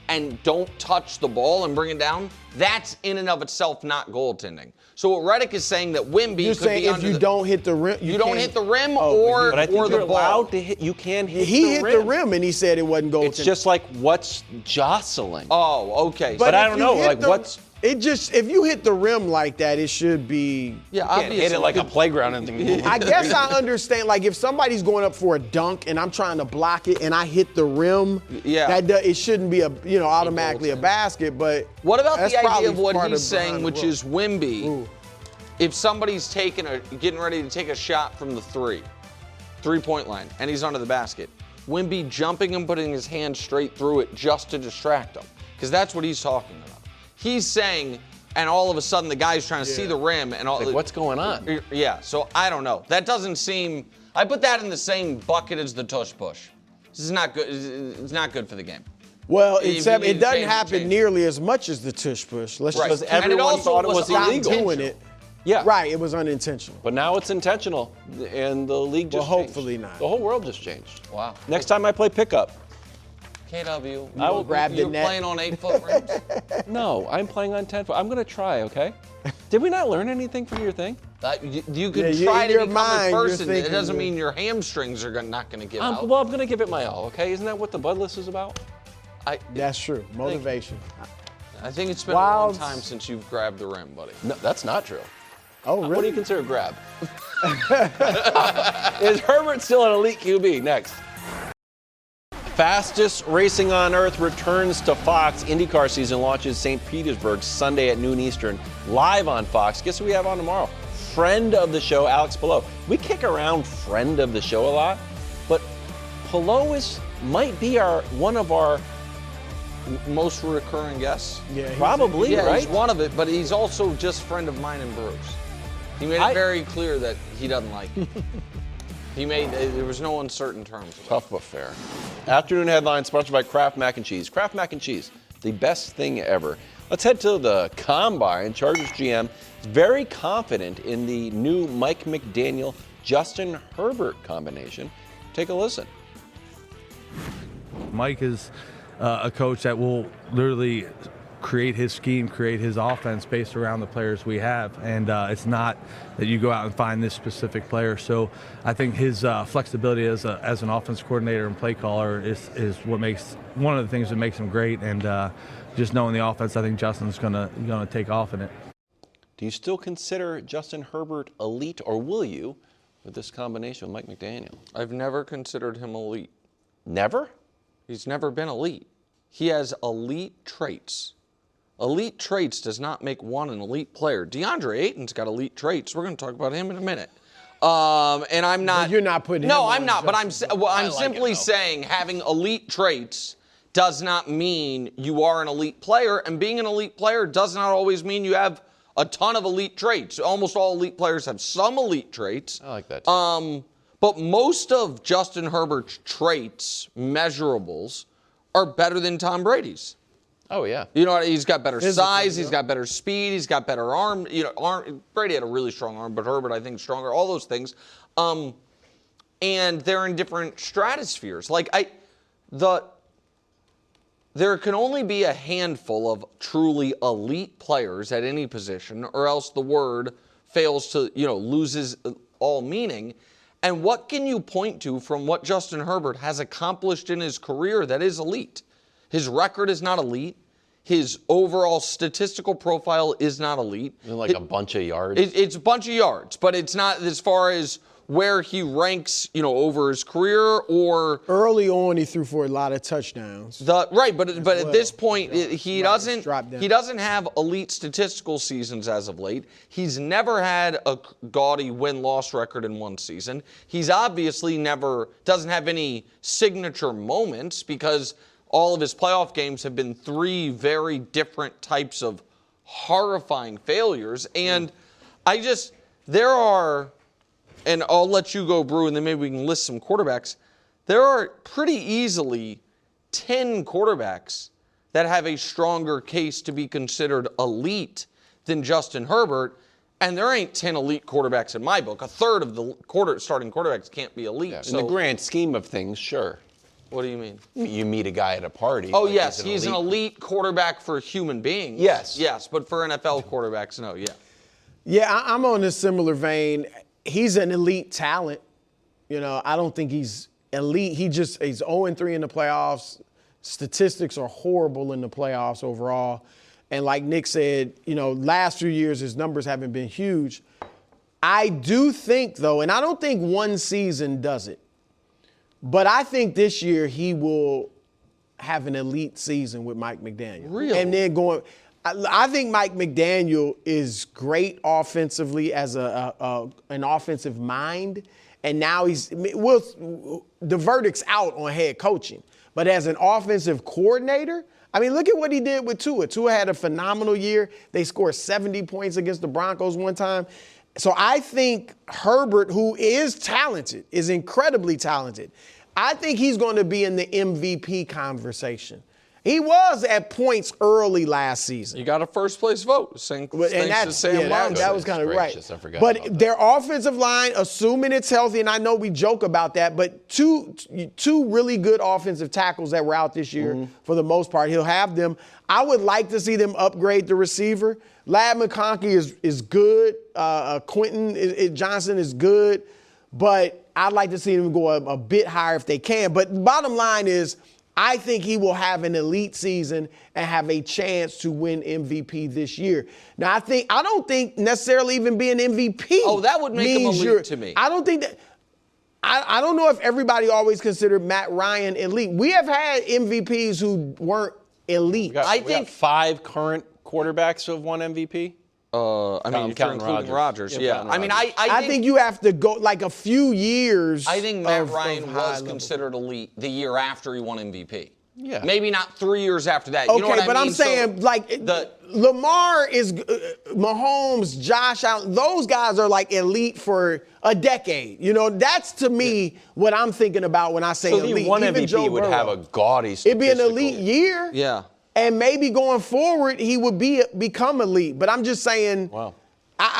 and don't touch the ball and bring it down, that's in and of itself not goaltending. So what Redick is saying, that Wemby You're could saying be if under you don't hit the rim, you don't hit the rim But I think or you're the ball. allowed to hit. You can hit he the hit rim. the rim and he said it wasn't goaltending. It's just like, what's jostling? Oh, okay. But I if don't you know, hit like, what's... if you hit the rim like that, it should be. Yeah, You can't obviously. hit it like a playground and things. I guess I understand. Like, if somebody's going up for a dunk and I'm trying to block it and I hit the rim, it shouldn't be automatically a basket. But what about that's the idea probably of what part he's of saying, behind which the is Wemby? If somebody's getting ready to take a shot from the three-point line, and he's under the basket, Wemby jumping and putting his hand straight through it just to distract him, because that's what he's talking about. He's saying, and all of a sudden the guy's trying to see the rim, and all. Like, what's going on? Yeah. So I don't know. That doesn't seem. I put that in the same bucket as the tush push. This is not good. It's not good for the game. Well, If except you it doesn't change, happen change. nearly as much as the tush push. Let's Right. just And it Everyone also thought it was was illegal. doing it. Yeah. Right, it was unintentional. But now it's intentional, and the league just Well, changed. hopefully not. The whole world just changed. Wow. Next time I play pickup. KW, I will grab the you're net. playing on 8-foot rims? No, I'm playing on 10 foot. I'm going to try, okay? Did we not learn anything from your thing? You can Yeah, try in to your become mind, a you're person. It thinking doesn't that- mean your hamstrings are not going to give out. Well, I'm going to give it my all, okay? Isn't that what the Bud List is about? That's true. Motivation. I think it's been Wilds. a long time since you've grabbed the rim, buddy. No, that's not true. Oh, What do really? you consider a grab? Is Herbert still an elite QB? Next. Fastest racing on earth returns to Fox. IndyCar season launches St. Petersburg Sunday at noon Eastern, live on Fox. Guess who we have on tomorrow? Friend of the show, Alex Palou. We kick around friend of the show a lot, but Palou might be one of our Most recurring guests? Yeah, probably, Yeah, right? he's one of it, but he's also just friend of mine and Bruce. He made it very clear that he doesn't like it. There was no uncertain terms. Tough but fair. Afternoon headline sponsored by Kraft Mac and Cheese. Kraft Mac and Cheese, the best thing ever. Let's head to the Combine. Chargers GM is very confident in the new Mike McDaniel, Justin Herbert combination. Take a listen. Mike is a coach that will literally create his scheme, create his offense based around the players we have. And it's not that you go out and find this specific player. So I think his flexibility as an offense coordinator and play caller is what makes one of the things that makes him great. And just knowing the offense, I think Justin's gonna take off in it. Do you still consider Justin Herbert elite, or will you, with this combination with Mike McDaniel? I've never considered him elite. Never? He's never been elite. He has elite traits. Elite traits does not make one an elite player. DeAndre Ayton's got elite traits. We're going to talk about him in a minute. And I'm not. But you're not putting. No, him I'm on not. But Justin. I'm simply saying having elite traits does not mean you are an elite player, and being an elite player does not always mean you have a ton of elite traits. Almost all elite players have some elite traits. I like that too. But most of Justin Herbert's traits, measurables, are better than Tom Brady's. Oh, yeah. You know, he's got better size, he's got better speed, he's got better arm. You know, Brady had a really strong arm, but Herbert, I think, stronger. All those things, and they're in different stratospheres. There can only be a handful of truly elite players at any position, or else the word fails to, loses all meaning. And what can you point to from what Justin Herbert has accomplished in his career that is elite? His record is not elite. His overall statistical profile is not elite. Like a bunch of yards? It's a bunch of yards, but it's not as far as where he ranks, over his career or... Early on, he threw for a lot of touchdowns. But at this point, he doesn't have elite statistical seasons as of late. He's never had a gaudy win-loss record in one season. He's obviously doesn't have any signature moments because all of his playoff games have been three very different types of horrifying failures. And there are... And I'll let you go, Brew, and then maybe we can list some quarterbacks. There are pretty easily 10 quarterbacks that have a stronger case to be considered elite than Justin Herbert, and there ain't 10 elite quarterbacks in my book. A third of the starting quarterbacks can't be elite. Yeah, in the grand scheme of things, sure. What do you mean? You meet a guy at a party. Oh, yes, he's an elite quarterback for human beings. Yes, but for NFL quarterbacks, no, yeah. Yeah, I'm on a similar vein. He's an elite talent. I don't think he's elite. He's 0-3 in the playoffs. Statistics are horrible in the playoffs overall. And like Nick said, last few years his numbers haven't been huge. I do think, though, and I don't think one season does it, but I think this year he will have an elite season with Mike McDaniel. Really? And then I think Mike McDaniel is great offensively as an offensive mind, and now the verdict's out on head coaching. But as an offensive coordinator, look at what he did with Tua. Tua had a phenomenal year. They scored 70 points against the Broncos one time. So I think Herbert, who is talented, is incredibly talented, I think he's going to be in the MVP conversation. He was at points early last season. You got a first-place vote. Thanks to Sam Larson. That was kind of right. I forgot but about their offensive line, assuming it's healthy, and I know we joke about that, but two really good offensive tackles that were out this year for the most part. He'll have them. I would like to see them upgrade the receiver. Lad McConkey is good. Quentin Johnson is good. But I'd like to see them go a bit higher if they can. But bottom line is, I think he will have an elite season and have a chance to win MVP this year. Now, I don't think necessarily even being MVP. Oh, that would make him elite to me. I don't think that. I don't know if everybody always considered Matt Ryan elite. We have had MVPs who weren't elite. We got 5 current quarterbacks who have won MVP. Including Rodgers. Yeah. I think you have to go like a few years. I think Matt Ryan was considered elite the year after he won MVP. Yeah. Maybe not 3 years after that. Okay, You know what but I mean? I'm saying Lamar is Mahomes, Josh Allen. Those guys are like elite for a decade. That's to me what I'm thinking about when I say elite. So the one Even MVP Joe would Burrow. have a gaudy It'd be an elite year. Yeah. And maybe going forward, he would become elite. But I'm just saying, wow.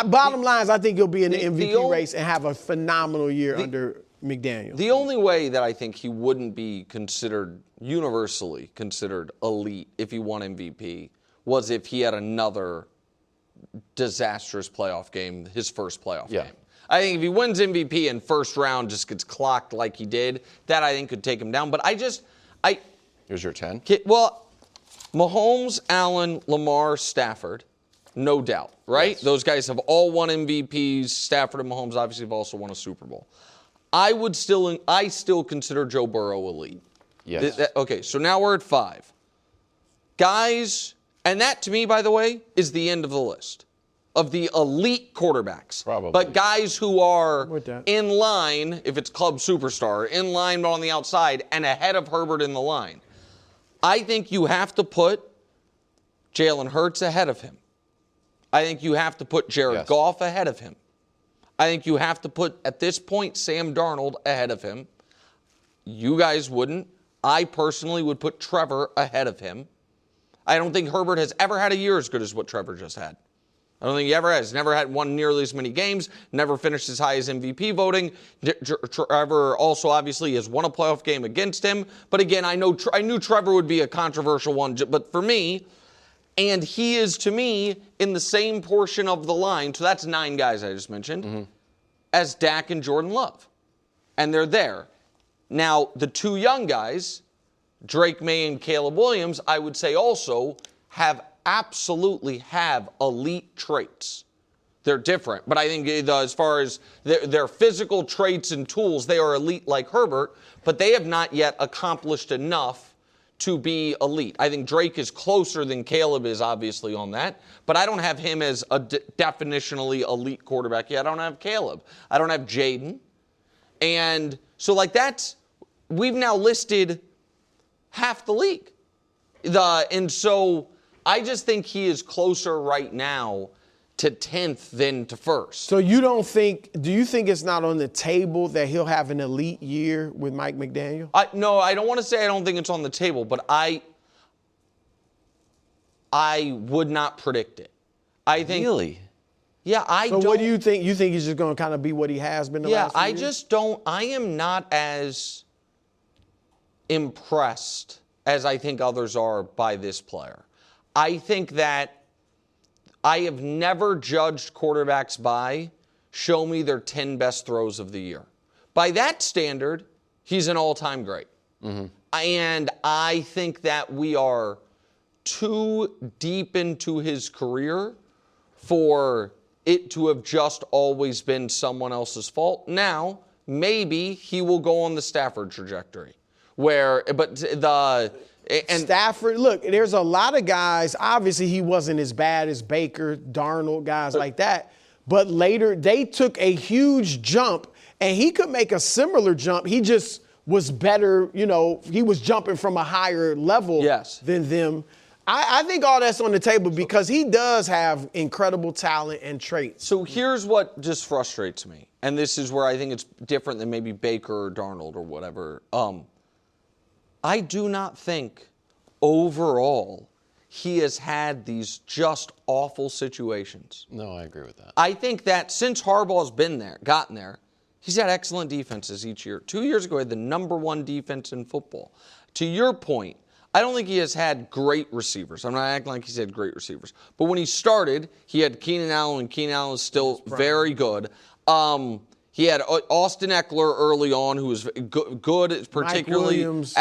Bottom line is I think he'll be in the MVP race and have a phenomenal year under McDaniel. The only way that I think he wouldn't be universally considered elite if he won MVP was if he had another disastrous playoff game, his first playoff game. I think if he wins MVP in first round, just gets clocked like he did, that I think could take him down. But Here's your 10. Well, Mahomes, Allen, Lamar, Stafford, no doubt, right? Yes. Those guys have all won MVPs. Stafford and Mahomes obviously have also won a Super Bowl. I still consider Joe Burrow elite. Yes. Okay, so now we're at 5. Guys, and that to me, by the way, is the end of the list of the elite quarterbacks. Probably. But guys who are With that. in line, if it's club superstar, in line but on the outside, and ahead of Herbert in the line. I think you have to put Jalen Hurts ahead of him. I think you have to put Jared Goff ahead of him. I think you have to put, at this point, Sam Darnold ahead of him. You guys wouldn't. I personally would put Trevor ahead of him. I don't think Herbert has ever had a year as good as what Trevor just had. I don't think he ever has. Never had won nearly as many games. Never finished as high as MVP voting. Trevor also obviously has won a playoff game against him. But again, I knew Trevor would be a controversial one. But for me, and he is to me in the same portion of the line. So that's 9 guys I just mentioned, as Dak and Jordan Love, and they're there. Now the 2 young guys, Drake May and Caleb Williams, I would say also absolutely have elite traits. They're different, but I think as far as their physical traits and tools, they are elite like Herbert, but they have not yet accomplished enough to be elite. I think Drake is closer than Caleb is obviously on that, but I don't have him as a definitionally elite quarterback yet. I don't have Caleb. I don't have Jaden. And so we've now listed half the league. And so I just think he is closer right now to 10th than to first. So do you think it's not on the table that he'll have an elite year with Mike McDaniel? No, I don't want to say I don't think it's on the table, but I would not predict it. I think. Really? Yeah, So what do you think? You think he's just going to kind of be what he has been the last few years? I am not as impressed as I think others are by this player. I think that I have never judged quarterbacks by show me their 10 best throws of the year. By that standard, he's an all-time great. And I think that we are too deep into his career for it to have just always been someone else's fault. Now, maybe he will go on the Stafford trajectory. Stafford, look, there's a lot of guys. Obviously, he wasn't as bad as Baker, Darnold, guys like that. But later, they took a huge jump, and he could make a similar jump. He just was better. He was jumping from a higher level than them. I think all that's on the table because he does have incredible talent and traits. So here's what just frustrates me, and this is where I think it's different than maybe Baker or Darnold or whatever. I do not think overall he has had these just awful situations. No, I agree with that. I think that since Harbaugh's gotten there, he's had excellent defenses each year. 2 years ago, he had the #1 defense in football. To your point, I don't think he has had great receivers. I'm not acting like he's had great receivers. But when he started, he had Keenan Allen, and Keenan Allen is still very good. He had Austin Eckler early on, who was good, particularly. Mike Williams.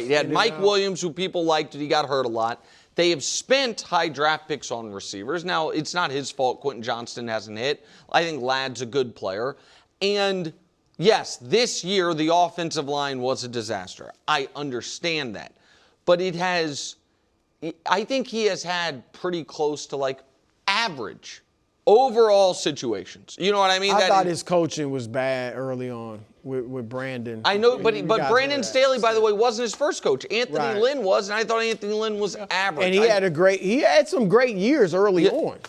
He had Mike Williams, who people liked, and he got hurt a lot. They have spent high draft picks on receivers. Now, it's not his fault Quentin Johnston hasn't hit. I think Ladd's a good player. And, yes, this year the offensive line was a disaster. I understand that. But I think he has had pretty close to, average overall situations. You know what I mean? I thought his coaching was bad early on with Brandon. I know, but Brandon Staley, by the way, wasn't his first coach. Anthony Lynn was, and I thought Anthony Lynn was average. And he had some great years early on.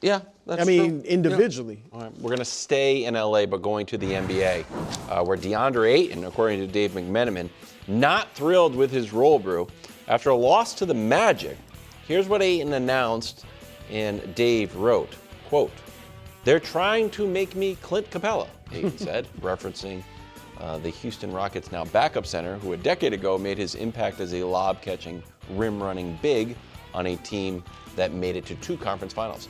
Yeah, that's true. Individually. All right, we're going to stay in LA, but going to the NBA, where DeAndre Ayton, according to Dave McMenamin, not thrilled with his role, Brew. After a loss to the Magic, here's what Ayton announced, and Dave wrote, quote, "They're trying to make me Clint Capella," Ayton said, referencing the Houston Rockets' now backup center, who a decade ago made his impact as a lob-catching, rim-running big on a team that made it to 2 conference finals.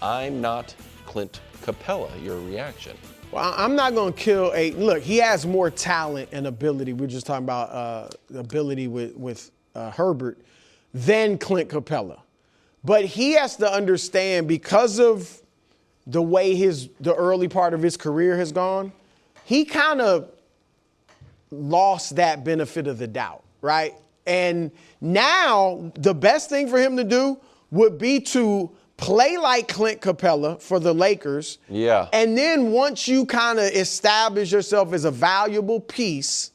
I'm not Clint Capella. Your reaction? Well, I'm not going to kill Ayton. Look, he has more talent and ability. We're just talking about ability with Herbert than Clint Capella. But he has to understand, because of the way the early part of his career has gone, he kind of lost that benefit of the doubt, right? And now the best thing for him to do would be to play like Clint Capella for the Lakers. Yeah. And then once you kind of establish yourself as a valuable piece,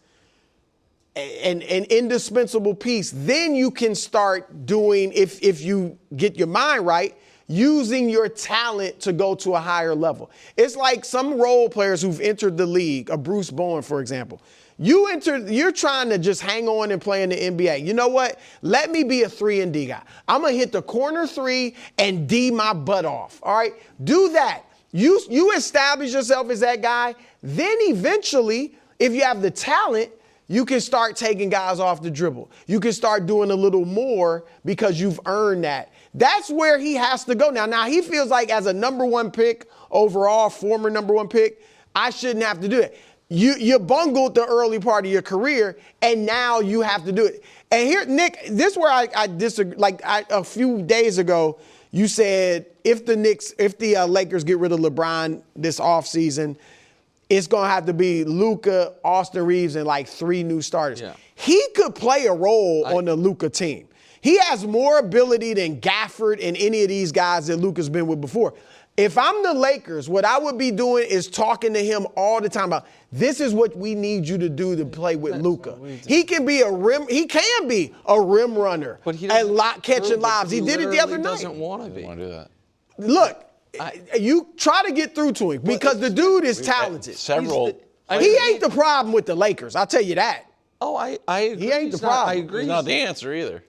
an indispensable piece, then you can start doing, if you get your mind right, using your talent to go to a higher level. It's like some role players who've entered the league, a Bruce Bowen, for example. You're trying to just hang on and play in the NBA. You know what? Let me be a 3-and-D guy. I'm going to hit the corner 3 and D my butt off. All right? Do that. You establish yourself as that guy. Then eventually, if you have the talent, you can start taking guys off the dribble. You can start doing a little more because you've earned that. That's where he has to go now. Now, he feels like as a number 1 pick overall, former number 1 pick, I shouldn't have to do it. You bungled the early part of your career, and now you have to do it. And here, Nick, this is where I disagree. A few days ago, you said if the Lakers get rid of LeBron this offseason, it's going to have to be Luka, Austin Reeves, and like 3 new starters. Yeah. He could play a role on the Luka team. He has more ability than Gafford and any of these guys that Luka's been with before. If I'm the Lakers, what I would be doing is talking to him all the time about, this is what we need you to do to play with Luka. He can be a rim runner, but he catching lobs. He did it the other night. Doesn't want to be. Want to do that? Look, you try to get through to him because the dude is talented. He ain't the problem with the Lakers. I'll tell you that. Oh, I agree. He ain't the problem. I agree. He's not the answer either.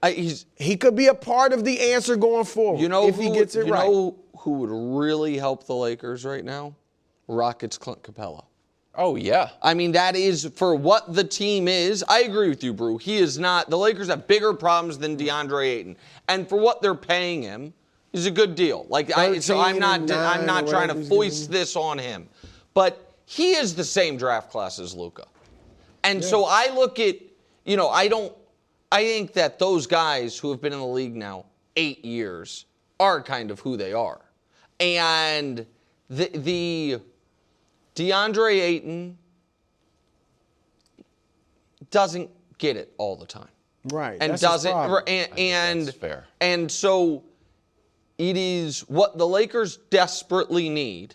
He could be a part of the answer going forward if he gets it right. You know who would really help the Lakers right now? Rockets Clint Capella. Oh, yeah. I mean, that is, for what the team is, I agree with you, Brew. He is not, the Lakers have bigger problems than DeAndre Ayton. And for what they're paying him, is a good deal. So I'm not trying to foist this on him. But he is the same draft class as Luka. And so I look at, I think that those guys who have been in the league now 8 years are kind of who they are. And the DeAndre Ayton doesn't get it all the time. Right. And that's doesn't that's fair. And so it is what the Lakers desperately need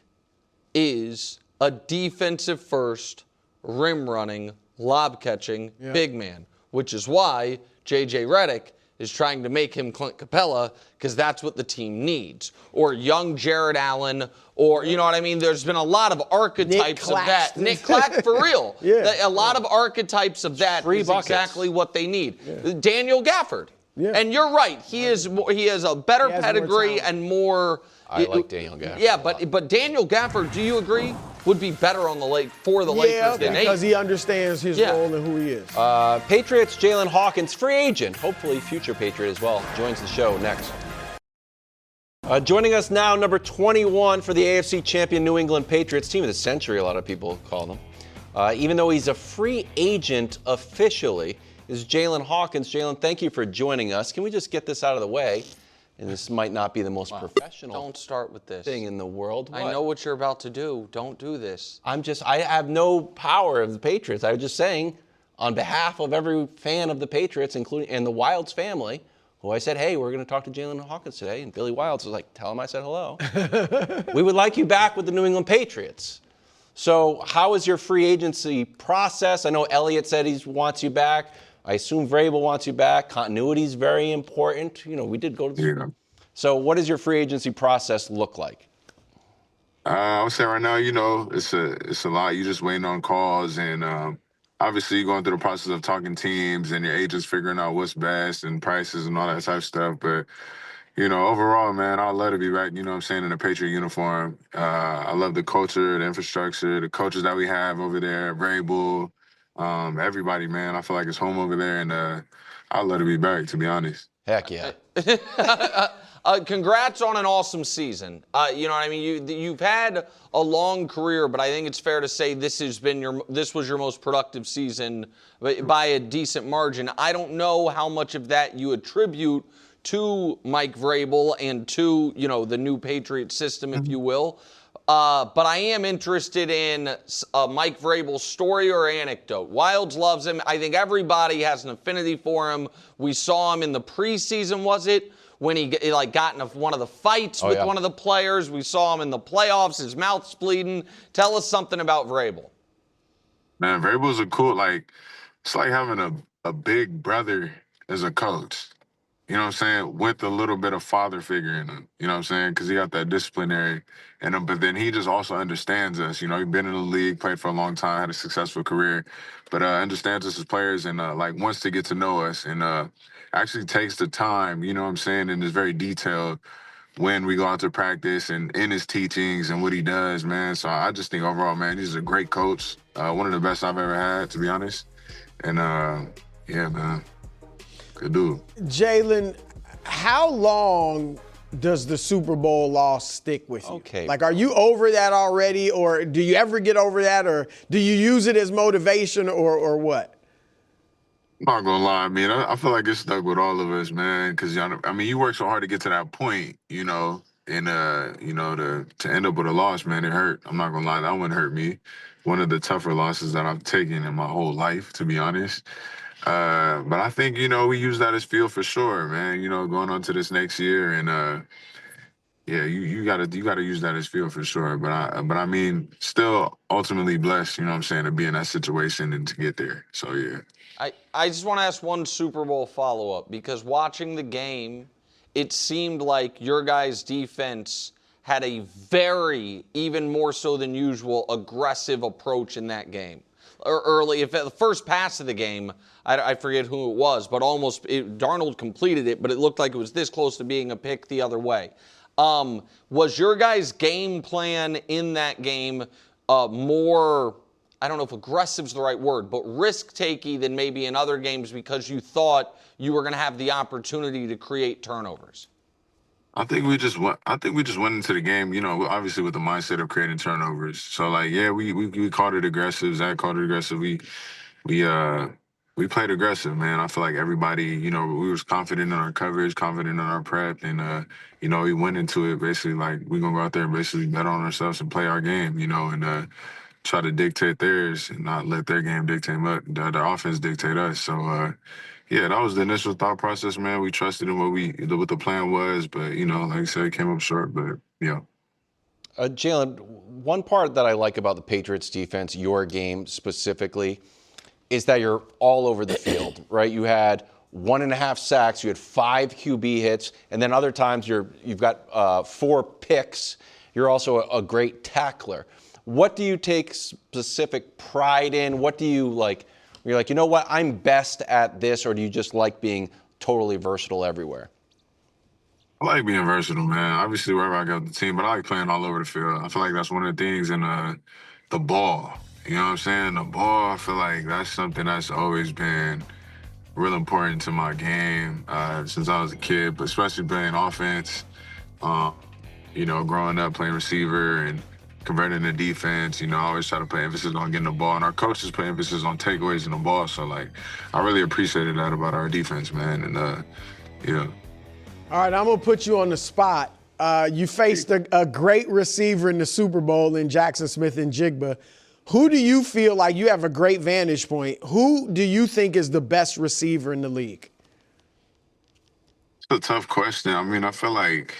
is a defensive first, rim running, lob catching big man, which is why JJ Redick is trying to make him Clint Capella, because that's what the team needs. Or young Jared Allen, or, you know what I mean? There's been a lot of archetypes of that. Nick Claxton, for real. A lot of archetypes of that is exactly what they need. Daniel Gafford. Yeah. And you're right. He has a better pedigree and more. I like Daniel Gafford. Yeah, but Daniel Gafford, do you agree, would be better on the Lakers than Ayton? Because he understands his role and who he is. Patriots, Jaylinn Hawkins, free agent, hopefully future Patriot as well, joins the show next. Joining us now, number 21 for the AFC champion New England Patriots, team of the century, a lot of people call them. Even though he's a free agent officially, is Jaylinn Hawkins. Jaylinn, thank you for joining us. Can we just get this out of the way? And this might not be the most professional Don't start with this. thing in the world. I know what you're about to do. Don't do this. I have no power of the Patriots. I was just saying, on behalf of every fan of the Patriots, including and the Wilds family, who I said, hey, we're going to talk to Jaylinn Hawkins today. And Billy Wilds was like, tell him I said hello. We would like you back with the New England Patriots. So how is your free agency process? I know Elliott said he wants you back. I assume Vrabel wants you back. Continuity is very important. We did go to the So what does your free agency process look like? I would say right now, it's a lot. You're just waiting on calls, and obviously you're going through the process of talking teams and your agents figuring out what's best and prices and all that type of stuff. But, overall, man, I'd love to be back, in a Patriot uniform. I love the culture, the infrastructure, the coaches that we have over there, Vrabel. Everybody, man, I feel like it's home over there, and I'd love to be back, to be honest. Heck yeah. Congrats on an awesome season. You know what I mean? You've had a long career, but I think it's fair to say this was your most productive season by a decent margin. I don't know how much of that you attribute to Mike Vrabel and to, the new Patriot system, if you will. But I am interested in Mike Vrabel's story or anecdote. Wilds loves him. I think everybody has an affinity for him. We saw him in the preseason, was it? When he got in one of the fights with one of the players. We saw him in the playoffs. His mouth's bleeding. Tell us something about Vrabel. Man, Vrabel's it's like having a big brother as a coach. You know what I'm saying? With a little bit of father figure in him. You know what I'm saying? Because he got that disciplinary in him. But then he just also understands us. He's been in the league, played for a long time, had a successful career, but understands us as players and wants to get to know us and actually takes the time, you know what I'm saying, and is very detailed when we go out to practice and in his teachings and what he does, man. So I just think overall, man, he's a great coach. One of the best I've ever had, to be honest. And yeah, man. Good dude. Jaylinn, how long does the Super Bowl loss stick with you? Okay. Are you over that already, or do you ever get over that, or do you use it as motivation, or what? I'm not gonna lie, I feel like it's stuck with all of us, man. Because you work so hard to get to that point, and to end up with a loss, man, it hurt. I'm not gonna lie, that one hurt me. One of the tougher losses that I've taken in my whole life, to be honest. But I think, we use that as fuel for sure, man, going on to this next year. And yeah, you gotta use that as fuel for sure. But still ultimately blessed, you know what I'm saying, to be in that situation and to get there. So yeah. I just want to ask one Super Bowl follow-up, because watching the game, it seemed like your guys' defense had a very, even more so than usual, aggressive approach in that game. Early, if at the first pass of the game, I forget who it was, but Darnold completed it, but it looked like it was this close to being a pick the other way. Was your guys' game plan in that game more, I don't know if aggressive is the right word, but risk-taking than maybe in other games because you thought you were going to have the opportunity to create turnovers? I think we just went into the game, obviously with the mindset of creating turnovers. So we called it aggressive. Zach called it aggressive. We played aggressive, man. I feel like everybody, we was confident in our coverage, confident in our prep, and we went into it basically like we're gonna go out there and basically bet on ourselves and play our game, and try to dictate theirs and not let their game dictate their offense dictate us. So yeah, that was the initial thought process, man. We trusted in what the plan was, but like I said, it came up short. But yeah. Jaylinn, one part that I like about the Patriots defense, your game specifically, is that you're all over the field, right? You had 1.5 sacks, you had 5 QB hits, and then other times you've got 4 picks. You're also a great tackler. What do you take specific pride in? What do you like? You're like, you know what, I'm best at this, or do you just like being totally versatile everywhere? I like being versatile, man. Obviously, wherever I go with the team, but I like playing all over the field. I feel like that's one of the things in the ball. You know what I'm saying? The ball, I feel like that's something that's always been real important to my game since I was a kid, but especially playing offense, growing up playing receiver and converting to defense. I always try to put emphasis on getting the ball, and our coaches put emphasis on takeaways in the ball. So, I really appreciated that about our defense, man. And, yeah. All right, I'm going to put you on the spot. You faced a great receiver in the Super Bowl in Jackson Smith-Njigba. Who do you feel like you have a great vantage point? Who do you think is the best receiver in the league? It's a tough question. I feel like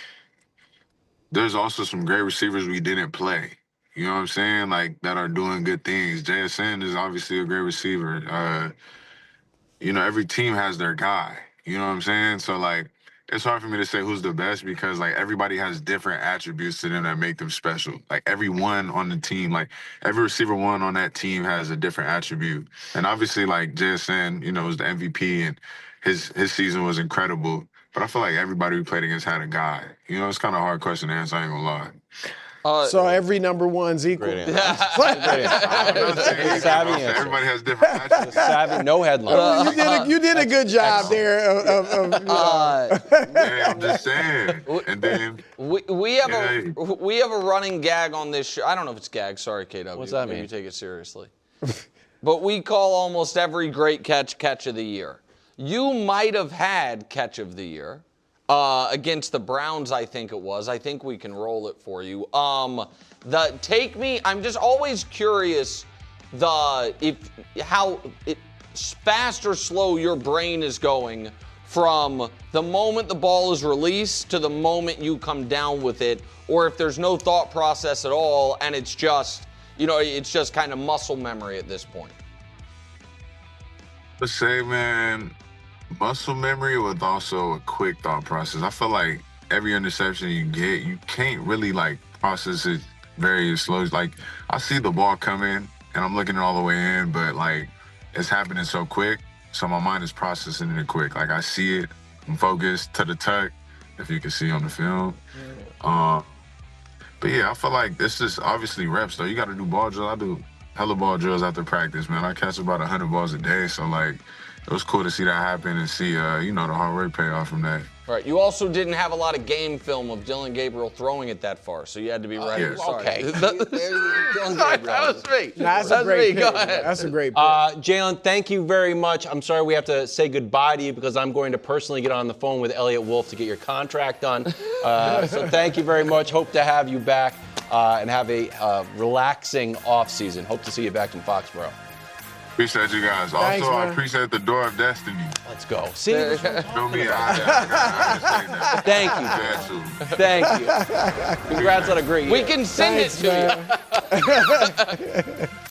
there's also some great receivers we didn't play. You know what I'm saying? That are doing good things. JSN is obviously a great receiver. Every team has their guy. You know what I'm saying? So, it's hard for me to say who's the best because, everybody has different attributes to them that make them special. Everyone on the team, every receiver one on that team has a different attribute. And obviously, JSN, was the MVP, and his season was incredible. But I feel like everybody we played against had a guy. It's kind of a hard question to answer, I ain't gonna lie. So every number one's equal. Great Savvy answer. Everybody has different attributes. Savvy, no headlines. You did a good job there. Hey, I'm just saying. And then We have a running gag on this show. I don't know if it's gag. Sorry, KW. What's that Maybe mean? you take it seriously. But we call almost every great catch of the year. You might have had catch of the year against the Browns, I think it was. I think we can roll it for you. I'm just always curious how fast or slow your brain is going from the moment the ball is released to the moment you come down with it, or if there's no thought process at all and it's just kind of muscle memory at this point. let's say, man, muscle memory with also a quick thought process. I feel like every interception you get, you can't really process it very slow. Like, I see the ball coming and I'm looking it all the way in, but it's happening so quick, so my mind is processing it quick. Like, I see it, I'm focused to the tuck, if you can see on the film. But yeah, I feel like this is obviously reps though. You got to do ball drills. I do hella ball drills after practice, man. I catch about 100 balls a day, so it was cool to see that happen and see the hard work pay off from that. Right. You also didn't have a lot of game film of Dylan Gabriel throwing it that far, so you had to be ready. yeah. Sorry. Okay. Dylan Gabriel. That was me. That's a great pick. Go ahead. That's a great pick. Jaylinn, thank you very much. I'm sorry we have to say goodbye to you because I'm going to personally get on the phone with Elliot Wolf to get your contract done. So thank you very much. Hope to have you back and have a relaxing offseason. Hope to see you back in Foxborough. Appreciate you guys. Thanks, Also, man. I appreciate the Door of Destiny. Let's go. See? Know me, I gotta say that. Thank you. Yeah, too. Thank you. Congrats on a great year. We can send Thanks, it to you. man.